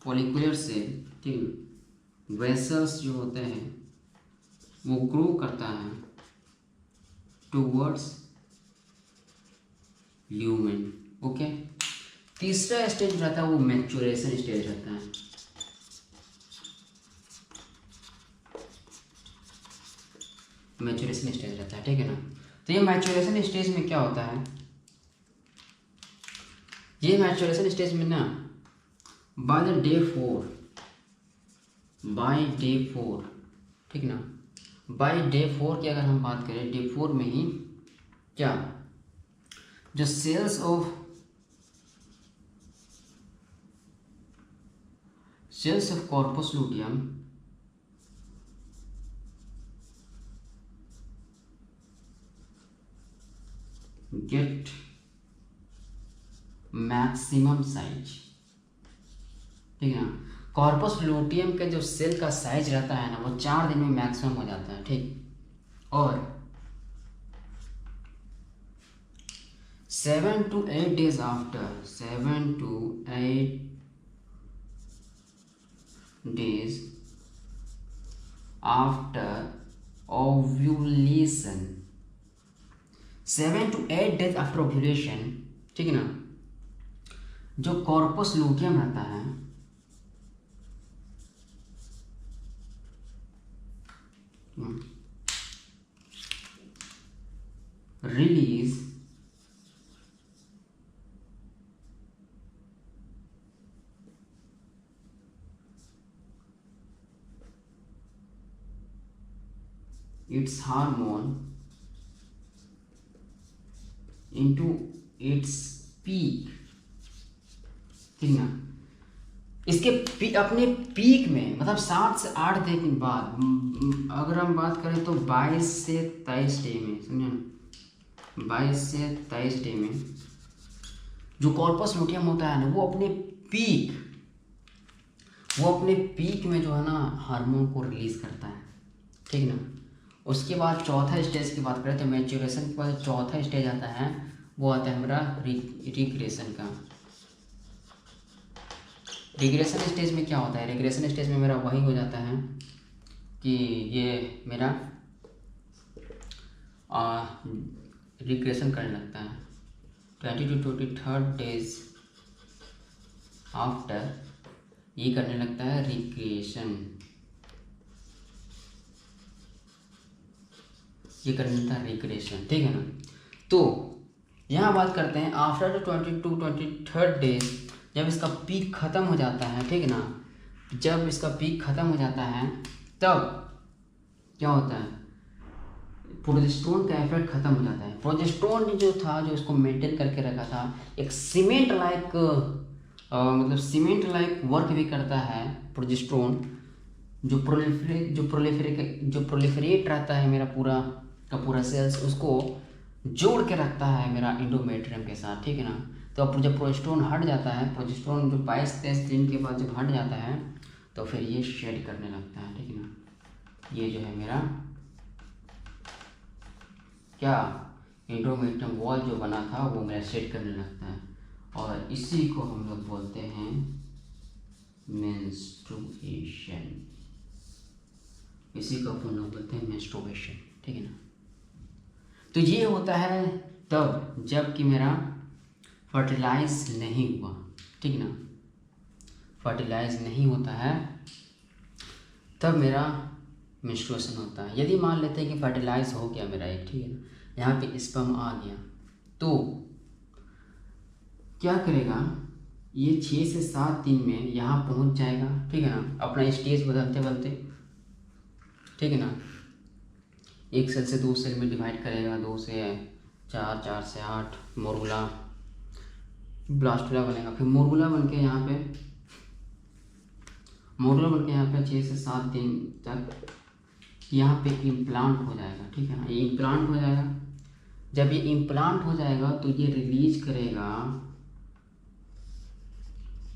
follicular cell, ठीक, वेसल्स जो होते हैं वो ग्रो करता है टूवर्ड्स ल्यूमेन, ओके। तीसरा स्टेज रहता है वो मैच्योरेशन स्टेज रहता है। मैच्योरेशन स्टेज रहता है, ठीक है ना। तो ये मैच्योरेशन स्टेज में क्या होता है, ये मैच्योरेशन स्टेज में ना बाय डे 4, ठीक ना, बाय डे 4 की अगर हम बात करें, डे 4 में ही क्या जो cells of corpus luteum get maximum size, ठीक है ना। कॉर्पस लूटियम के जो सेल का साइज रहता है ना वो 4 दिन में मैक्सिमम हो जाता है, ठीक। और 7 to 8 days after 7 to 8 days after ovulation, 7 to 8 days after ovulation, ठीक है ना, जो कॉर्पस लूटियम रहता है release its hormone into its peak, ठीक ना। इसके अपने पीक में मतलब 7 से 8 दिन बाद, अगर हम बात करें तो 22 से 23 डे में, समझे ना, 22 से 23 डे में जो कॉर्पस लूटियम होता है ना वो अपने पीक में जो है ना हार्मोन को रिलीज करता है, ठीक ना। उसके बाद चौथा स्टेज की बात करें तो मैच्योरेशन के बाद चौथा स्टेज आता है, वो आता है मेरा रिग्रेशन का। रिग्रेशन स्टेज में क्या होता है, रिग्रेशन स्टेज में मेरा वही हो जाता है कि ये मेरा रिग्रेशन करने लगता है 20 to 23 डेज आफ्टर, ये करने लगता है रिग्रेशन, ये करने लगता है रिग्रेशन, ठीक है ना। तो यहाँ बात करते हैं आफ्टर 20 to 23 डेज, जब इसका पीक ख़त्म हो जाता है, ठीक है ना, जब इसका पीक ख़त्म हो जाता है तब क्या होता है, प्रोजेस्टेरोन का इफेक्ट ख़त्म हो जाता है। प्रोजेस्टेरोन जो था, जो इसको मेंटेन करके रखा था, एक सीमेंट लाइक मतलब सीमेंट लाइक वर्क भी करता है प्रोजेस्टेरोन, जो प्रोलिफरेट रहता है मेरा पूरा का पूरा सेल्स, उसको जोड़ के रखता है मेरा एंडोमेट्रियम के साथ, ठीक है ना। तो अब जब प्रोजेस्टेरोन हट जाता है, प्रोजेस्टेरोन जो 22-23 दिन के बाद जब हट जाता है तो फिर ये शेड करने लगता है, ठीक है ना। ये जो है मेरा क्या एंडोमेट्रियम वॉल जो बना था वो मेरा शेड करने लगता है, और इसी को हम लोग बोलते हैं मेंस्ट्रुएशन, इसी को हम लोग बोलते हैं मेंस्ट्रुएशन, ठीक है ना। तो ये होता है तब जब कि मेरा फर्टिलाइज नहीं हुआ, ठीक ना, फर्टिलाइज नहीं होता है तब मेरा मेंस्ट्रुएशन होता है। यदि मान लेते हैं कि फर्टिलाइज हो गया मेरा एक, ठीक है ना, यहाँ पे स्पर्म आ गया, तो क्या करेगा, ये 6 से 7 दिन में यहाँ पहुँच जाएगा, ठीक है ना, अपना स्टेज बदलते बदलते, ठीक है ना। एक सेल से 2 सेल में डिवाइड करेगा, 2 से 4, 4 से 8, मोरुला ब्लास्टुला बनेगा, फिर मोरुला बन के यहाँ पे 6 से 7 दिन तक यहाँ पे इम्प्लांट हो जाएगा, ठीक है ना। ये इम्प्लांट हो जाएगा, जब ये इम्प्लांट हो जाएगा तो ये रिलीज करेगा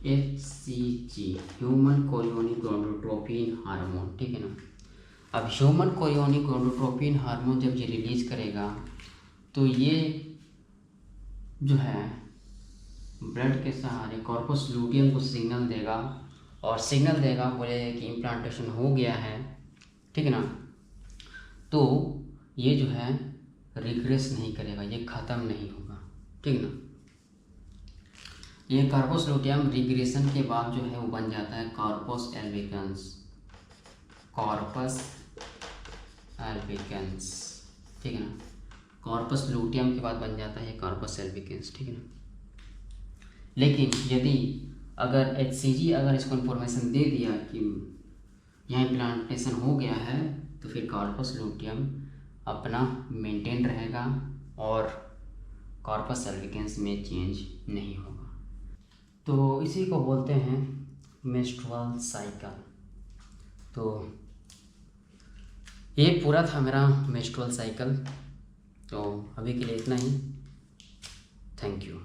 HCG, human chorionic gonadotropin hormone, ठीक है ना। अब ह्यूमन कोरियोनिक गोनाडोट्रोपिन हार्मोन जब ये रिलीज करेगा तो ये जो है ब्लड के सहारे कॉर्पस लूटियम को सिग्नल देगा, और सिग्नल देगा बोले कि इम्प्लांटेशन हो गया है, ठीक है ना। तो ये जो है रिग्रेस नहीं करेगा, ये ख़त्म नहीं होगा, ठीक है ना। ये कॉर्पस लूटियम रिग्रेशन के बाद जो है वो बन जाता है कॉर्पस एल्बिकन्स, कॉर्पस एल्बिकन्स, ठीक है ना। कॉर्पस लूटियम के बाद बन जाता है कॉर्पस एल्बिकन्स, ठीक है ना। लेकिन यदि अगर HCG अगर इसको इन्फॉर्मेशन दे दिया कि यहाँ इम्प्लांटेशन हो गया है, तो फिर कॉर्पस लूटियम अपना मेंटेन रहेगा और कॉर्पस एल्बिकन्स में चेंज नहीं होगा। तो इसी को बोलते हैं मेंस्ट्रुअल साइकिल। तो ये पूरा था मेरा मेंस्ट्रुअल साइकिल। तो अभी के लिए इतना ही, थैंक यू।